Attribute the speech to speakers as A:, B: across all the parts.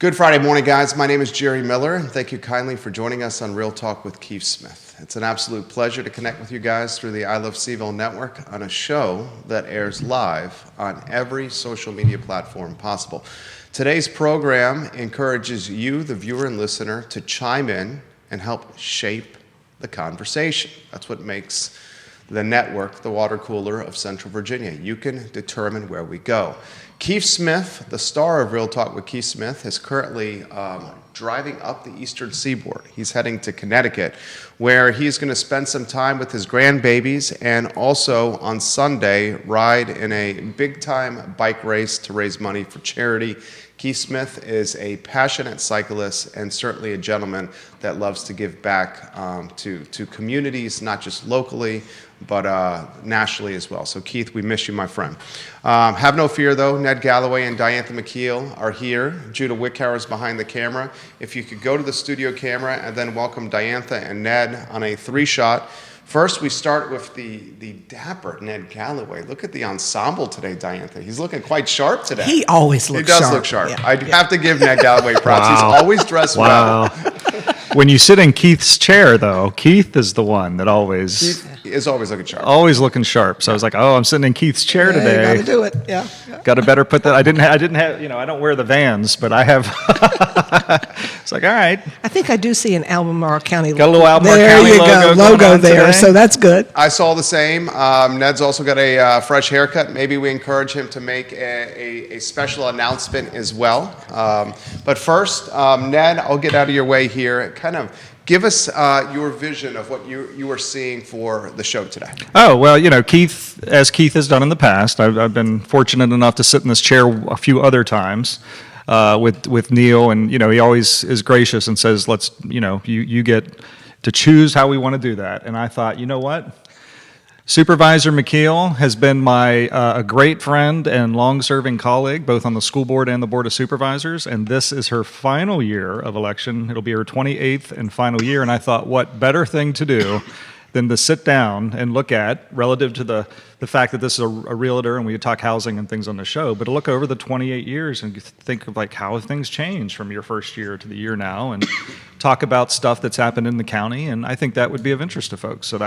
A: Good Friday morning, guys. My name is Jerry Miller, and thank you kindly for joining us on Real Talk with Keith Smith. It's an absolute pleasure to connect with you guys through the I Love CVille Network on a show that airs live on every social media platform possible. Today's program encourages you, the viewer and listener, to chime in and help shape the conversation. That's what makes the network the water cooler of Central Virginia. You can determine where we go. Keith Smith, the star of Real Talk with Keith Smith, is currently driving up the eastern seaboard. He's heading to Connecticut, where he's going to spend some time with his grandbabies and also on Sunday ride in a big-time bike race to raise money for charity. Keith Smith is a passionate cyclist and certainly a gentleman that loves to give back to communities, not just locally, but nationally as well. So Keith, we miss you, my friend. Have no fear, though. Ned Gallaway and Diantha McKeel are here. Judah Wickhauer is behind the camera. If you could go to the studio camera and then welcome Diantha and Ned on a three-shot. First, we start with the dapper Ned Gallaway. Look at the ensemble today, Diantha. He's looking quite sharp today.
B: He always looks sharp.
A: He does look sharp. Yeah. I have to give Ned Gallaway props. Wow. He's always dressed well.
C: When you sit in Keith's chair, though, Keith is the one that always...
A: Keith is always looking sharp.
C: Always looking sharp. So I was like, I'm sitting in Keith's chair today.
B: You got to do it. Yeah.
C: Got to better put that. I didn't have, I don't wear the Vans, but I have. It's like, all right.
B: I think I do see an Albemarle County logo.
C: Got a little Albemarle County
B: logo there. So that's good.
A: I saw the same. Ned's also got a fresh haircut. Maybe we encourage him to make a special announcement as well. But first, Ned, I'll get out of your way here. Kind of give us your vision of what you are seeing for the show today.
C: Oh, well, Keith, as Keith has done in the past, I've been fortunate enough to sit in this chair a few other times with Neil, and, he always is gracious and says, let's, you get to choose how we want to do that. And I thought, you know what? Supervisor McKeel has been a great friend and long-serving colleague, both on the school board and the Board of Supervisors, and this is her final year of election. It'll be her 28th and final year, and I thought, what better thing to do than to sit down and look at, relative to the fact that this is a realtor and we talk housing and things on the show, but to look over the 28 years and think of how have things changed from your first year to the year now, and talk about stuff that's happened in the county, and I think that would be of interest to folks. So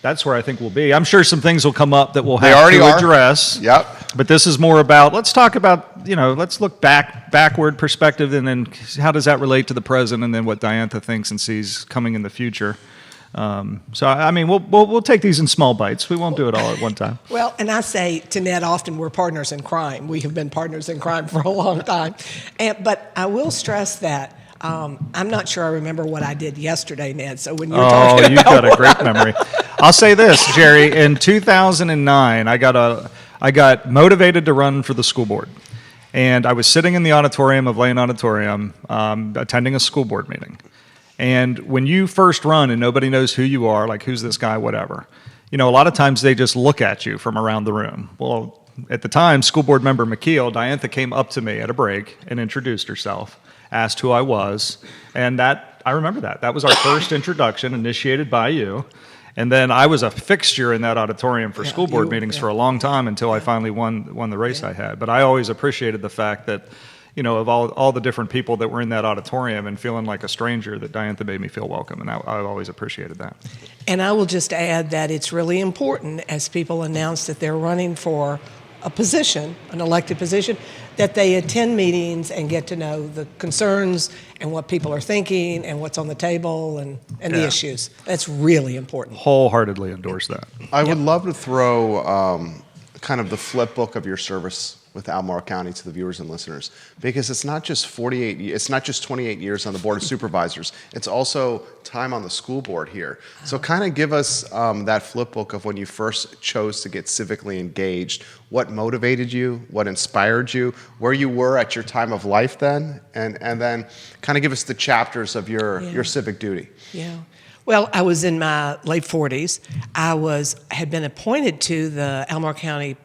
C: that's where I think we'll be. I'm sure some things will come up that we'll have to address.
A: Yep.
C: But this is more about, let's talk about, let's look backward perspective, and then how does that relate to the present, and then what Diantha thinks and sees coming in the future. We'll take these in small bites. We won't do it all at one time.
B: Well, and I say to Ned often, we're partners in crime. We have been partners in crime for a long time. But I will stress that I'm not sure I remember what I did yesterday, Ned. So when you're talking about...
C: you've got a great memory. I'll say this, Jerry. In 2009, I got motivated to run for the school board. And I was sitting in the auditorium of Lane Auditorium, attending a school board meeting. And when you first run and nobody knows who you are, like who's this guy, whatever, a lot of times they just look at you from around the room. Well, at the time, school board member McKeel, Diantha came up to me at a break and introduced herself, asked who I was, and I remember that. That was our first introduction, initiated by you. And then I was a fixture in that auditorium for school board meetings for a long time until I finally won the race I had. But I always appreciated the fact that, of all the different people that were in that auditorium and feeling like a stranger, that Diantha made me feel welcome, and I've always appreciated that.
B: And I will just add that it's really important, as people announce that they're running for a position, an elected position, that they attend meetings and get to know the concerns and what people are thinking and what's on the table and the issues. That's really important.
C: Wholeheartedly endorse that.
A: I would love to throw kind of the flip book of your service with Albemarle County to the viewers and listeners, because it's not just 28 years on the Board of Supervisors, it's also time on the school board here. So kind of give us that flip book of when you first chose to get civically engaged, what motivated you, what inspired you, where you were at your time of life then, and then kind of give us the chapters of your civic duty.
B: Yeah. Well, I was in my late 40s. I had been appointed to the Albemarle County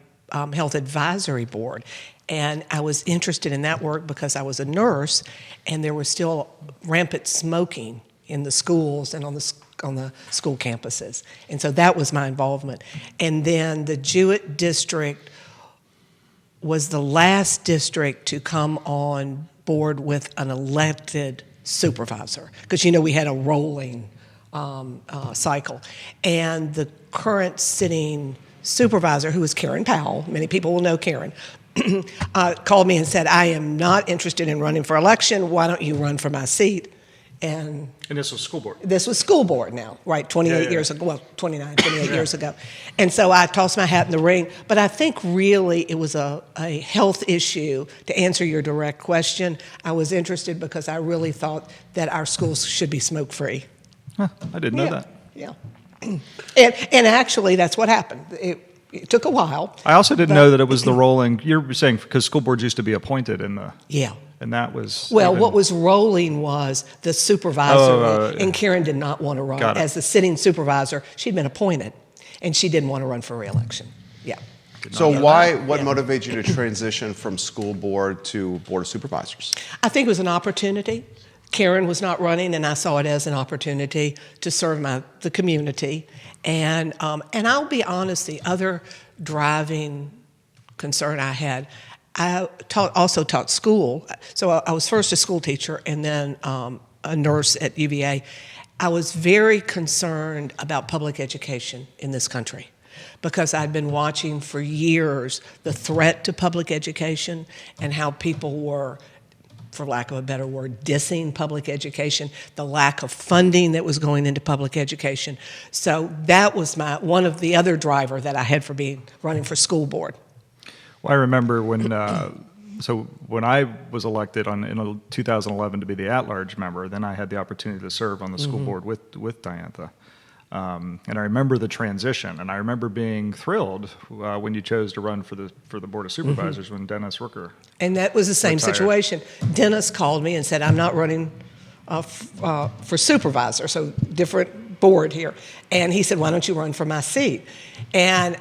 B: Health Advisory Board, and I was interested in that work because I was a nurse, and there was still rampant smoking in the schools and on the school campuses, and so that was my involvement. And then the Jewett district was the last district to come on board with an elected supervisor, because we had a rolling cycle. And the current sitting supervisor, who is Karen Powell, many people will know Karen, called me and said, I am not interested in running for election. Why don't you run for my seat? And
C: this was school board.
B: This was school board now, right, 28 years ago, well, 28 years ago. And so I tossed my hat in the ring. But I think really it was a health issue. To answer your direct question, I was interested because I really thought that our schools should be smoke-free.
C: Huh, I didn't know that.
B: Yeah. And actually, that's what happened. It took a while.
C: I also didn't know that it was the rolling. You're saying because school boards used to be appointed in the.
B: Yeah.
C: And that was.
B: Well, what was rolling was the supervisor, and Karen did not want to run as the sitting supervisor. She'd been appointed, and she didn't want to run for re-election. Yeah.
A: So what motivated you to transition from school board to board of supervisors?
B: I think it was an opportunity. Karen was not running, and I saw it as an opportunity to serve the community. And I'll be honest, the other driving concern I had, I also taught school. So I was first a school teacher and then a nurse at UVA. I was very concerned about public education in this country because I'd been watching for years the threat to public education and how people were, for lack of a better word, dissing public education, the lack of funding that was going into public education. So that was one of the other driver that I had for running for school board.
C: Well, I remember when I was elected in 2011 to be the at-large member, then I had the opportunity to serve on the school board with Diantha. And I remember the transition, and I remember being thrilled when you chose to run for the Board of Supervisors when Dennis Rooker.
B: And that was the same
C: retired.
B: situation. Dennis called me and said, I'm not running for supervisor, so different board here. And he said, why don't you run for my seat? And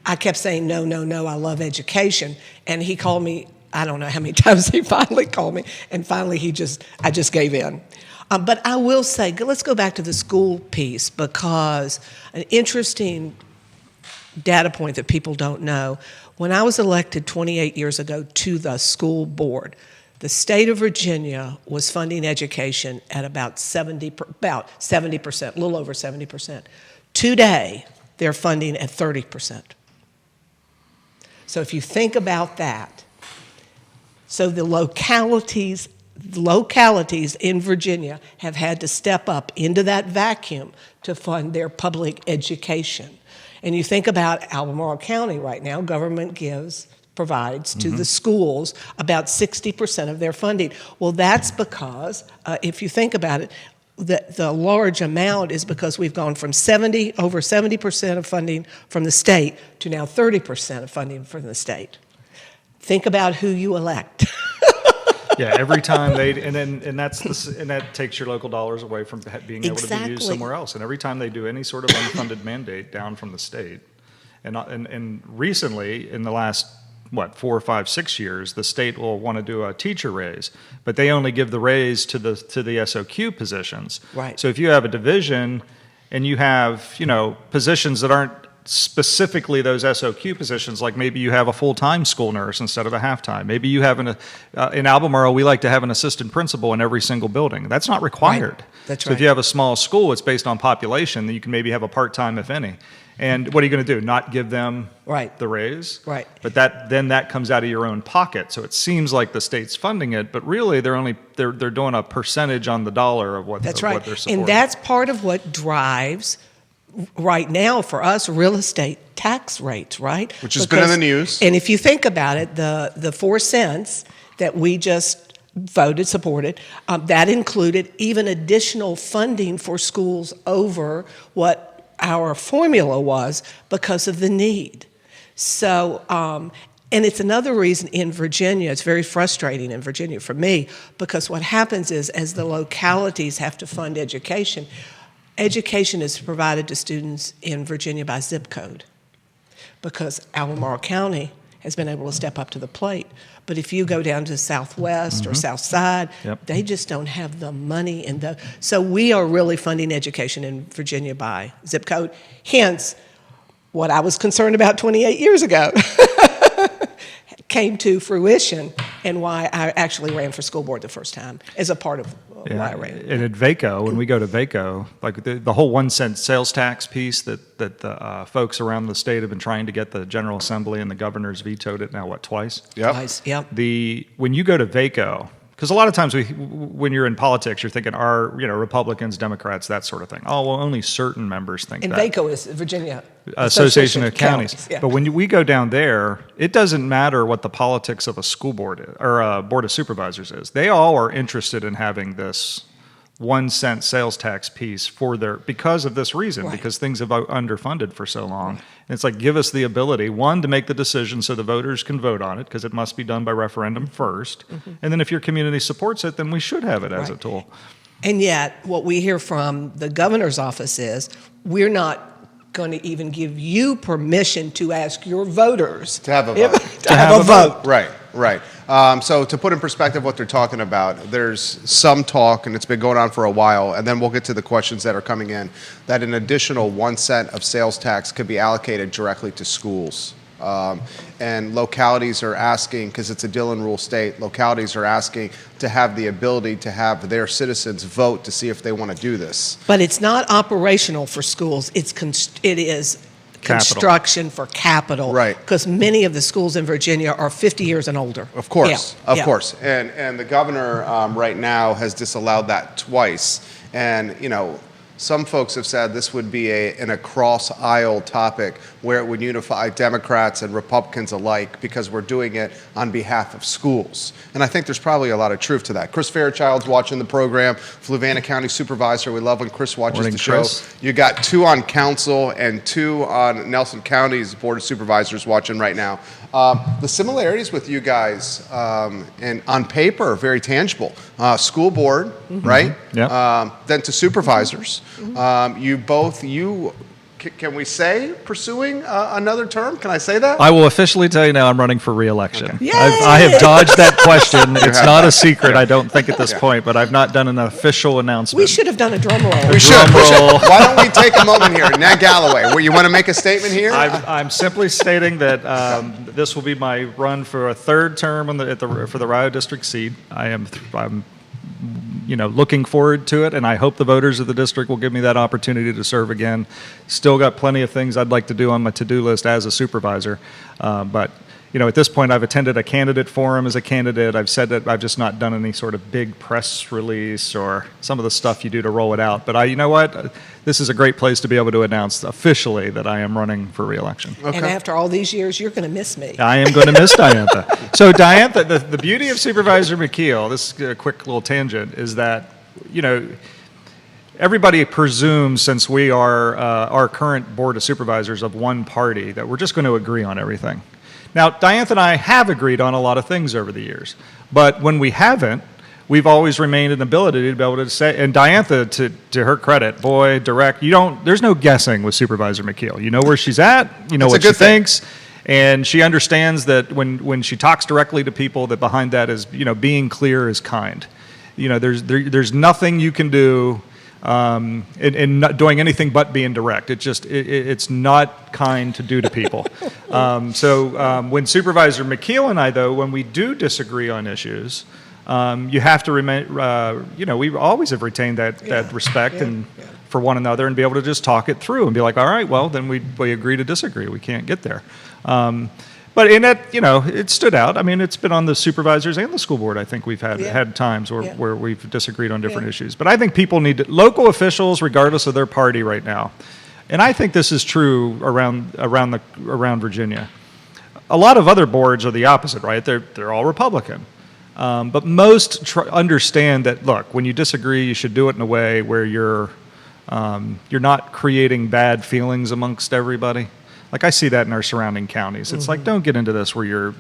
B: I kept saying, no, I love education. And he called me, I don't know how many times he finally called me, and finally I just gave in. But I will say, let's go back to the school piece, because an interesting data point that people don't know, when I was elected 28 years ago to the school board, the state of Virginia was funding education at about 70%, a little over 70%. Today, they're funding at 30%. So if you think about that, so the localities in Virginia have had to step up into that vacuum to fund their public education. And you think about Albemarle County right now, government provides to the schools about 60% of their funding. Well, that's because, if you think about it, the large amount is because we've gone from over 70% of funding from the state to now 30% of funding from the state. Think about who you elect.
C: Yeah, every time that takes your local dollars away from being able to be used somewhere else. And every time they do any sort of unfunded mandate down from the state, and recently in the last 4, 5, 6 years, the state will want to do a teacher raise, but they only give the raise to the SOQ positions.
B: Right.
C: So if you have a division and you have positions that aren't specifically those SOQ positions, like maybe you have a full-time school nurse instead of a half-time. Maybe you have in Albemarle, we like to have an assistant principal in every single building. That's not required.
B: Right. That's
C: so
B: right.
C: If you have a small school, it's based on population, then you can maybe have a part-time, if any. And what are you going to do? Not give them the raise?
B: Right.
C: But that comes out of your own pocket. So it seems like the state's funding it, but really they're doing a percentage on the dollar of what they're supporting.
B: And that's part of what drives right now for us real estate tax rates, right?
A: Which has been in the news.
B: And if you think about it, the 4 cents that we just supported, that included even additional funding for schools over what our formula was because of the need. So, and it's another reason in Virginia, it's very frustrating in Virginia for me, because what happens is as the localities have to fund education is provided to students in Virginia by zip code, because Albemarle County has been able to step up to the plate. But if you go down to Southwest or South Side, they just don't have the money. So we are really funding education in Virginia by zip code. Hence, what I was concerned about 28 years ago came to fruition and why I actually ran for school board the first time as a part of why I ran.
C: And at VACO, when we go to VACO, like the whole 1 cent sales tax piece that the folks around the state have been trying to get the General Assembly and the governor's vetoed it now, twice?
A: Yep.
B: Twice, yep.
C: When you go to VACO, because a lot of times when you're in politics, you're thinking, Republicans, Democrats, that sort of thing. Oh, well, only certain members think
B: And
C: that.
B: VACO is Virginia
C: Association of Counties.
B: Yeah.
C: But when we go down there, it doesn't matter what the politics of a school board is, or a board of supervisors is. They all are interested in having this 1 cent sales tax piece because of this reason,
B: Right.
C: because things have underfunded for so long. And it's like, give us the ability, one, to make the decision so the voters can vote on it, because it must be done by referendum first. And then if your community supports it, then we should have it as a
B: Right.
C: tool.
B: And yet, what we hear from the governor's office is, we're not going to even give you permission to ask your voters
A: To have a vote.
B: to have a vote.
A: Right. So to put in perspective what they're talking about, there's some talk, and it's been going on for a while, and then we'll get to the questions that are coming in, that an additional 1 cent of sales tax could be allocated directly to schools. And localities are asking, because it's a Dillon rule state, localities are asking to have the ability to have their citizens vote to see if they want to do this.
B: But it's not operational for schools. It is construction for capital.
A: Right.
B: Because many of the schools in Virginia are 50 years and older.
A: Of course,
B: Yeah,
A: of
B: yeah.
A: course. And the governor right now has disallowed that twice. And, some folks have said this would be an across-aisle topic where it would unify Democrats and Republicans alike because we're doing it on behalf of schools. And I think there's probably a lot of truth to that. Chris Fairchild's watching the program, Fluvanna County Supervisor. We love when Chris watches
C: Morning,
A: the show.
C: Chris.
A: You got 2 on council and 2 on Nelson County's Board of Supervisors watching right now. The similarities with you guys and on paper are very tangible. School board, right?
C: Yeah.
A: Then to supervisors. Can we say pursuing another term? Can I say that?
C: I will officially tell you now I'm running for re-election.
A: Okay.
B: Yay!
C: I have dodged that question. It's
A: have.
C: not a secret, I don't think, at this point, but I've not done an official announcement.
B: We should have done a drum roll.
A: We should.
C: roll.
A: Why don't we take a moment here? Ned Gallaway, where you want to make a statement here?
C: I'm simply stating that this will be my run for a third term for the Rio District seat. I'm looking forward to it, and I hope the voters of the district will give me that opportunity to serve again. Still got plenty of things I'd like to do on my to-do list as a supervisor, but at this point, I've attended a candidate forum as a candidate. I've said that I've just not done any sort of big press release or some of the stuff you do to roll it out. But you know what? This is a great place to be able to announce officially that I am running for re-election.
A: Okay.
B: And after all these years, you're going to miss me.
C: I am going to miss Diantha. So Diantha, the beauty of Supervisor McKeel, this is a quick little tangent, is that, everybody presumes, since we are our current board of supervisors of one party, that we're just going to agree on everything. Now, Diantha and I have agreed on a lot of things over the years, but when we haven't, we've always remained an ability to be able to say, and Diantha, to her credit, boy, direct, there's no guessing with Supervisor McKeel. You know where she's at, you know
A: That's
C: what
A: a
C: she
A: good thing.
C: thinks, and she understands that when she talks directly to people, that behind that is, being clear is kind. There's nothing you can do in not doing anything but being direct. It's not kind to do to people. So when Supervisor McKeel and I, though, when we do disagree on issues, you have to remain, we always have retained that respect and for one another, and be able to just talk it through and be like, all right, well, then we agree to disagree. We can't get there. But in it, it stood out. I mean, it's been on the supervisors and the school board. I think we've had times where we've disagreed on different issues. But I think people local officials, regardless of their party right now, and I think this is true around Virginia. A lot of other boards are the opposite, right? They're all Republican. But most understand that, look, when you disagree, you should do it in a way where you're not creating bad feelings amongst everybody. Like, I see that in our surrounding counties. It's like, don't get into this where you're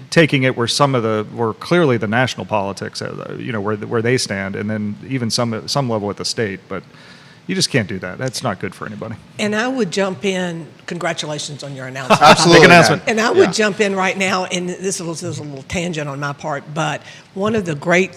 C: taking it where clearly the national politics, where they stand, and then even some level at the state. But you just can't do that. That's not good for anybody.
B: And I would jump in. Congratulations on your announcement.
A: Absolutely.
C: Big announcement.
B: And I would jump in right now, and this is a little tangent on my part, but one of the great,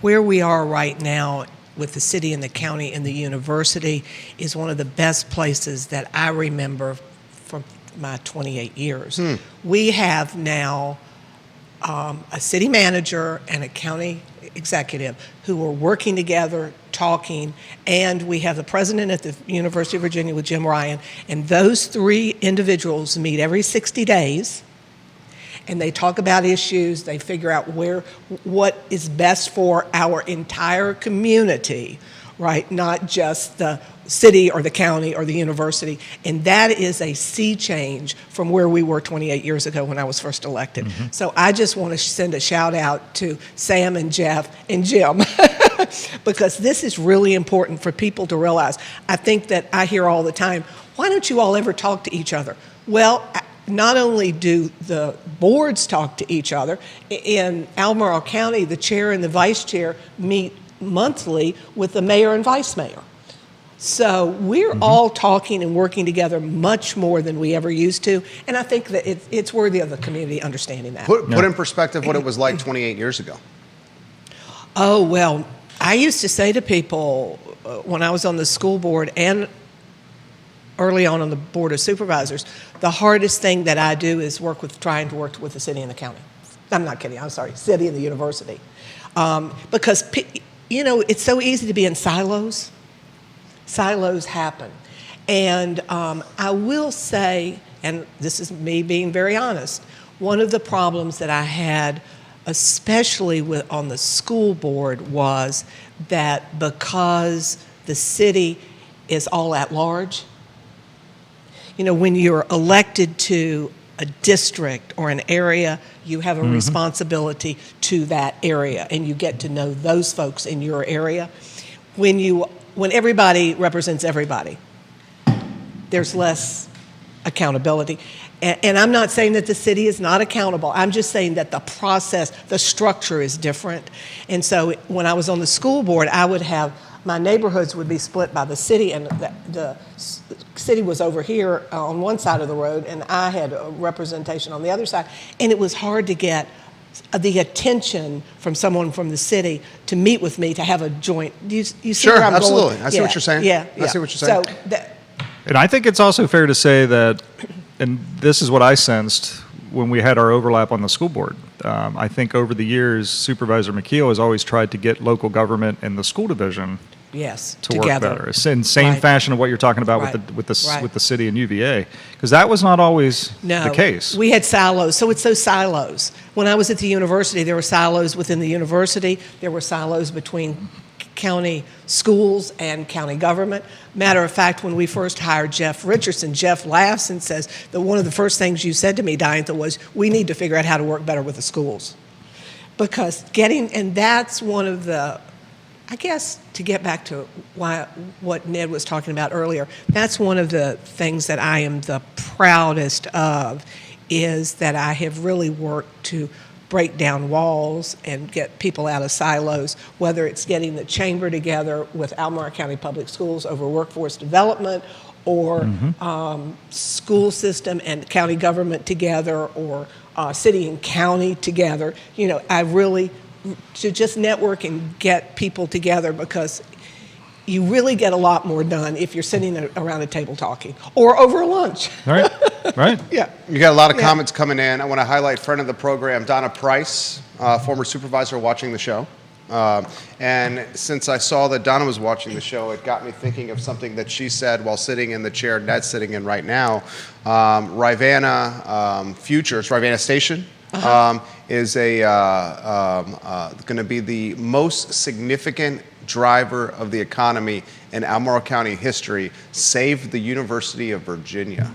B: where we are right now with the city and the county and the university is one of the best places that I remember from my 28 years. We have now a city manager and a county executive who are working together, talking, and we have the president at the University of Virginia with Jim Ryan, and those three individuals meet every 60 days, and they talk about issues, they figure out what is best for our entire community, right? Not just the city or the county or the university. And that is a sea change from where we were 28 years ago when I was first elected. Mm-hmm. So I just want to send a shout out to Sam and Jeff and Jim because this is really important for people to realize. I think that I hear all the time, why don't you all ever talk to each other? Well, not only do the boards talk to each other, in Albemarle County, the chair and the vice chair meet monthly with the mayor and vice mayor. So we're all talking and working together much more than we ever used to, and I think that it's worthy of the community understanding that.
A: Put in perspective what it was like 28 years ago.
B: Oh, well, I used to say to people when I was on the school board and early on the board of supervisors, the hardest thing that I do is trying to work with the city and the county. I'm not kidding, I'm sorry, city and the university. Because, it's so easy to be in silos. Silos happen. And I will say, and this is me being very honest, one of the problems that I had, especially on the school board, was that because the city is all at large, when you're elected to a district or an area, you have a responsibility to that area, and you get to know those folks in your area. When everybody represents everybody, there's less accountability. And I'm not saying that the city is not accountable. I'm just saying that the process, the structure is different. And so when I was on the school board, I would have, my neighborhoods would be split by the city, and the city was over here on one side of the road, and I had a representation on the other side. And it was hard to get the attention from someone from the city to meet with me to have a joint. Do you see
A: sure,
B: where I'm
A: absolutely.
B: going?
A: I see what you're saying.
B: Yeah,
A: I see what you're saying.
B: So
C: And I think it's also fair to say that, and this is what I sensed when we had our overlap on the school board. I think over the years, Supervisor McKeel has always tried to get local government and the school division
B: yes,
C: to
B: together.
C: work better. It's in same
B: Right.
C: fashion of what you're talking about
B: Right.
C: with the
B: Right.
C: with the city and UVA, because that was not always the case.
B: We had silos, so it's those silos. When I was at the university, there were silos within the university. There were silos between county schools and county government. Matter of fact, when we first hired Jeff Richardson, Jeff laughs and says that one of the first things you said to me, Diantha, was we need to figure out how to work better with the schools. Because and that's one of the, I guess, to get back to what Ned was talking about earlier, that's one of the things that I am the proudest of, is that I have really worked to break down walls and get people out of silos, whether it's getting the chamber together with Albemarle County Public Schools over workforce development, or school system and county government together, or city and county together. I really, to just network and get people together, because you really get a lot more done if you're sitting around a table talking or over a lunch.
C: Right, right.
B: Yeah.
A: You got a lot of comments coming in. I want to highlight friend of the program, Donna Price, former supervisor watching the show. And since I saw that Donna was watching the show, it got me thinking of something that she said while sitting in the chair Ned's sitting in right now. Rivanna Futures, Rivanna Station, is going to be the most significant driver of the economy in Albemarle County history, saved the University of Virginia.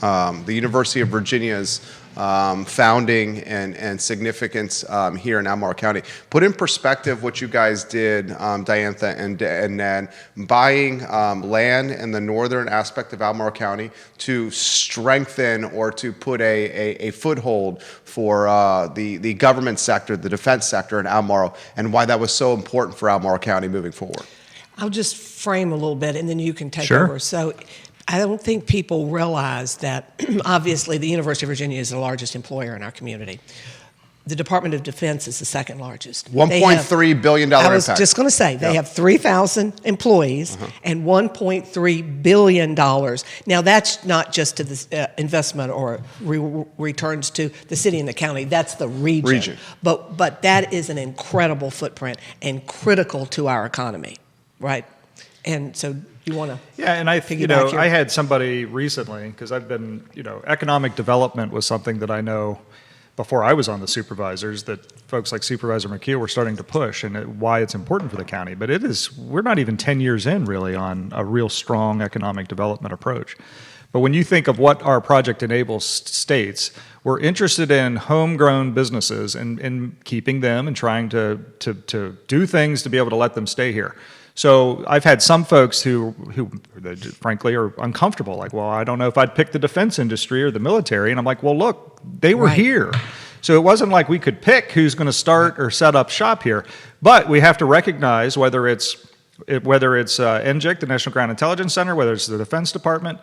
A: The University of Virginia's founding and significance here in Albemarle County. Put in perspective what you guys did, Diantha and Ned, buying land in the northern aspect of Albemarle County to strengthen or to put a foothold for the government sector, the defense sector in Albemarle, and why that was so important for Albemarle County moving forward.
B: I'll just frame a little bit, and then you can take
C: Sure.
B: over. So I don't think people realize that obviously the University of Virginia is the largest employer in our community. the Department of Defense is the second largest.
A: $1.3 billion
B: I was
A: impact.
B: just going to say, they have 3,000 employees and $1.3 billion. Now, that's not just to the investment or returns to the city and the county. That's the region. But that is an incredible footprint and critical to our economy, right? And so you want to
C: Yeah, and I
B: piggyback here?
C: I had somebody recently, because I've been, economic development was something that I know before I was on the supervisors that folks like Supervisor McKeel were starting to push, and why it's important for the county. But we're not even 10 years in really on a real strong economic development approach. But when you think of what our project enables states, we're interested in homegrown businesses and keeping them and trying to do things to be able to let them stay here. So I've had some folks who frankly are uncomfortable, like, well, I don't know if I'd pick the defense industry or the military. And I'm like, well, look, they were here. So it wasn't like we could pick who's going to start or set up shop here. But we have to recognize whether it's NGIC, the National Ground Intelligence Center, whether it's the Defense Department,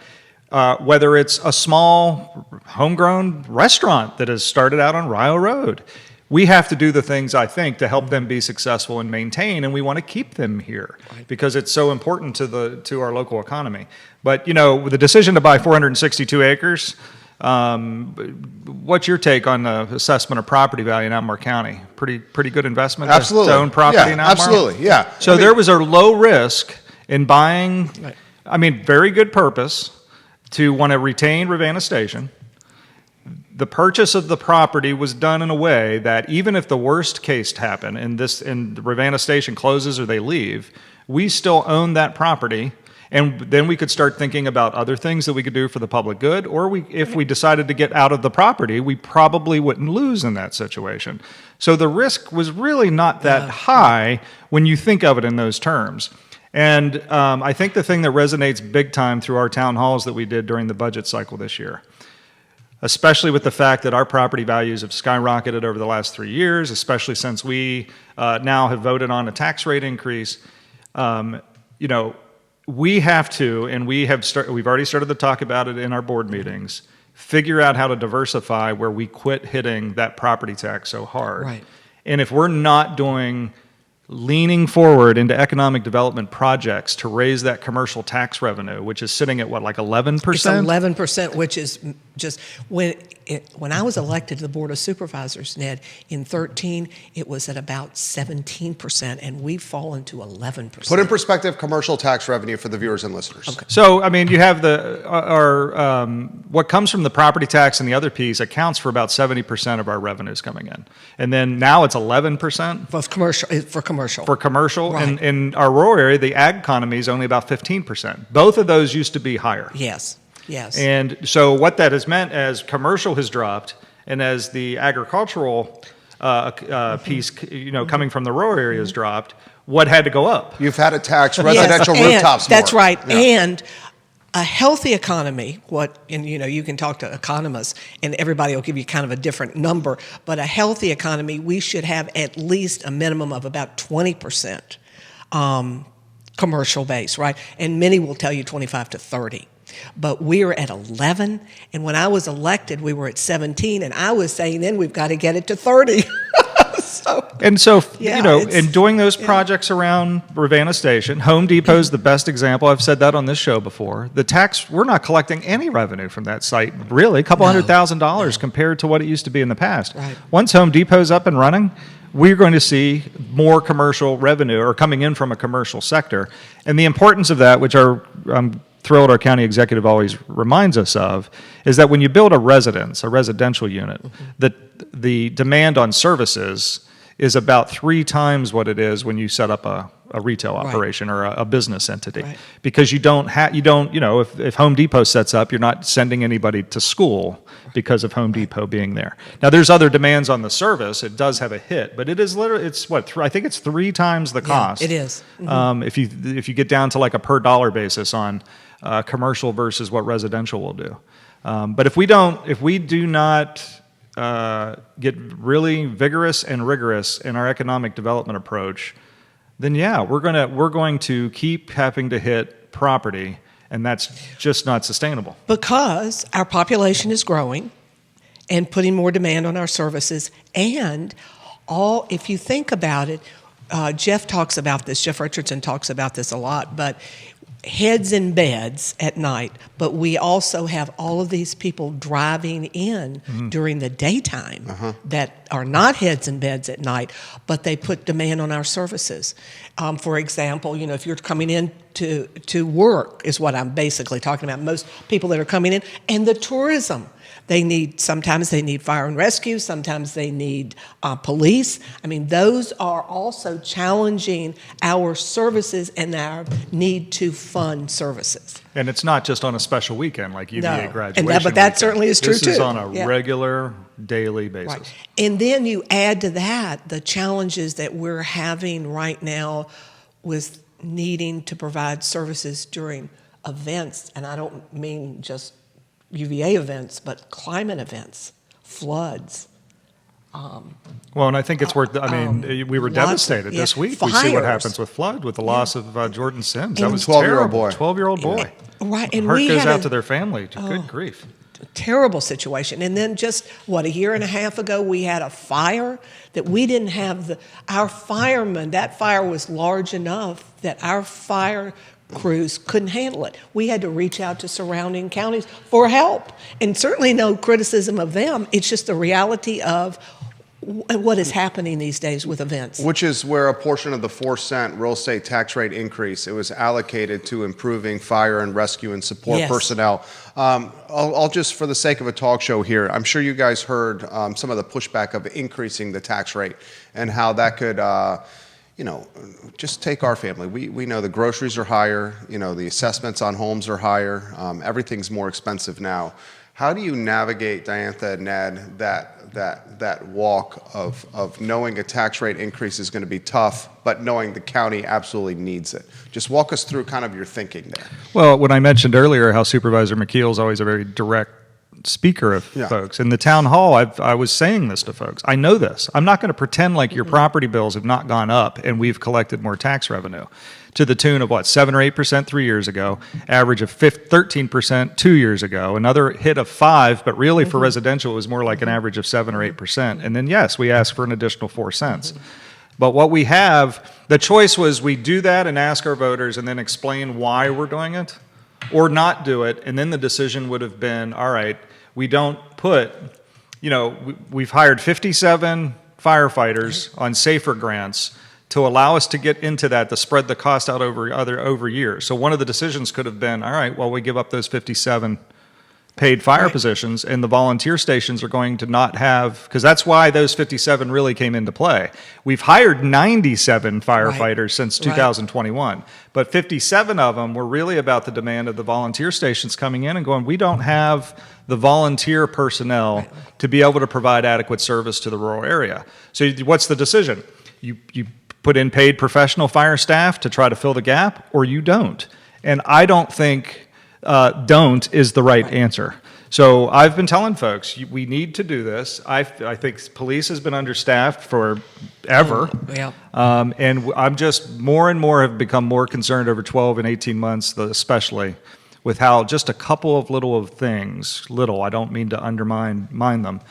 C: whether it's a small homegrown restaurant that has started out on Rio Road. We have to do the things, I think, to help them be successful and maintain, and we want to keep them here because it's so important to our local economy. But, the decision to buy 462 acres, what's your take on the assessment of property value in Albemarle County? Pretty good investment
A: Absolutely.
C: to own property in Albemarle?
A: Absolutely, yeah.
C: So there was a low risk in buying, very good purpose to want to retain Ravenna Station. The purchase of the property was done in a way that even if the worst case happened and the Ravenna Station closes or they leave, we still own that property, and then we could start thinking about other things that we could do for the public good, or if we decided to get out of the property, we probably wouldn't lose in that situation. So the risk was really not that high when you think of it in those terms. And I think the thing that resonates big time through our town halls that we did during the budget cycle this year, especially with the fact that our property values have skyrocketed over the last 3 years, especially since we now have voted on a tax rate increase. We have to, and we've already started to talk about it in our board meetings, figure out how to diversify where we quit hitting that property tax so hard.
B: Right.
C: And if we're not leaning forward into economic development projects to raise that commercial tax revenue, which is sitting at what, like 11%?
B: It's 11%, which is just when I was elected to the Board of Supervisors, Ned, in 2013, it was at about 17%, and we've fallen to 11%.
A: Put in perspective commercial tax revenue for the viewers and listeners.
B: Okay.
C: So, you have what comes from the property tax and the other piece accounts for about 70% of our revenues coming in. And then now it's 11%.
B: For commercial.
C: Right.
B: Right.
C: In our rural area, the ag economy is only about 15%. Both of those used to be higher.
B: Yes.
C: And so what that has meant as commercial has dropped and as the agricultural piece, coming from the rural areas dropped, what had to go up?
A: You've had to tax residential rooftops more.
B: That's right.
A: Yeah.
B: And a healthy economy, you can talk to economists and everybody will give you kind of a different number, but a healthy economy, we should have at least a minimum of about 20% commercial base, right? And many will tell you 25 to 30. But we're at 11, and when I was elected, we were at 17, and I was saying then we've got to get it to 30.
C: In doing those projects around Ravenna Station, Home Depot is the best example. I've said that on this show before. The tax, we're not collecting any revenue from that site, really, a couple $100,000 compared to what it used to be in the past.
B: Right.
C: Once Home Depot's up and running, we're going to see more commercial revenue or coming in from a commercial sector. And the importance of that, which I'm thrilled our county executive always reminds us of, is that when you build a residential unit, the demand on services is about 3 times what it is when you set up a retail operation or a business entity.
B: Right.
C: Because if Home Depot sets up, you're not sending anybody to school because of Home Depot being there. Now, there's other demands on the service. It does have a hit, but it is I think it's 3 times the cost.
B: Yeah, it is. Mm-hmm.
C: If you get down to like a per dollar basis on commercial versus what residential will do. But if we do not get really vigorous and rigorous in our economic development approach, then we're going to keep having to hit property, and that's just not sustainable.
B: Because our population is growing, and putting more demand on our services. And if you think about it, Jeff Richardson talks about this a lot, but heads in beds at night, but we also have all of these people driving in during the daytime that are not heads in beds at night, but they put demand on our services. For example, if you're coming in to work, is what I'm basically talking about. Most people that are coming in, and the tourism. Sometimes they need fire and rescue, sometimes they need police. I mean, those are also challenging our services and our need to fund services.
C: And it's not just on a special weekend like UVA graduation
B: but that
C: weekend.
B: certainly is true too.
C: This is on a regular, daily basis.
B: Right. And then you add to that the challenges that we're having right now with needing to provide services during events, and I don't mean just UVA events, but climate events, floods.
C: Well, and I think it's worth, we were devastated this week.
B: Fires.
C: We see what happens with flood, with the loss of Jordan Sims. That was
A: 12-year-old boy.
C: 12-year-old boy.
B: Right. And
C: Heart
B: we
C: goes
B: had
C: out to their family. Good grief.
B: Terrible situation. And then just, a year and a half ago, we had a fire that we didn't have our firemen, that fire was large enough that our fire crews couldn't handle it. We had to reach out to surrounding counties for help. And certainly no criticism of them. It's just the reality of what is happening these days with events.
A: Which is where a portion of the 4-cent real estate tax rate increase, it was allocated to improving fire and rescue and support personnel. I'll just, for the sake of a talk show here, I'm sure you guys heard some of the pushback of increasing the tax rate and how that could just take our family. We know the groceries are higher, the assessments on homes are higher, everything's more expensive now. How do you navigate, Diantha and Ned, that walk of knowing a tax rate increase is going to be tough, but knowing the county absolutely needs it? Just walk us through kind of your thinking there.
C: Well, when I mentioned earlier how Supervisor McKeel is always a very direct speaker of folks. In the town hall, I was saying this to folks. I know this. I'm not going to pretend like your property bills have not gone up and we've collected more tax revenue to the tune of 7 or 8% 3 years ago, average of 13% 2 years ago, another hit of 5, but really for residential it was more like an average of 7 or 8%. And then yes, we asked for an additional 4 cents. But what we have, the choice was we do that and ask our voters and then explain why we're doing it, or not do it, and then the decision would have been, all right, we don't put, we've hired 57 firefighters on SAFER grants to allow us to get into that, to spread the cost out over years. So one of the decisions could have been, all right, well, we give up those 57 paid fire positions, and the volunteer stations are going to not have, because that's why those 57 really came into play. We've hired 97 firefighters since 2021, but 57 of them were really about the demand of the volunteer stations coming in and going, we don't have the volunteer personnel to be able to provide adequate service to the rural area. So what's the decision? You put in paid professional fire staff to try to fill the gap, or you don't. And I don't think don't is the right answer. So I've been telling folks, we need to do this. I think police has been understaffed forever. And I'm just more and more have become more concerned over 12 and 18 months, especially with how just a couple of little things, I don't mean to undermine them,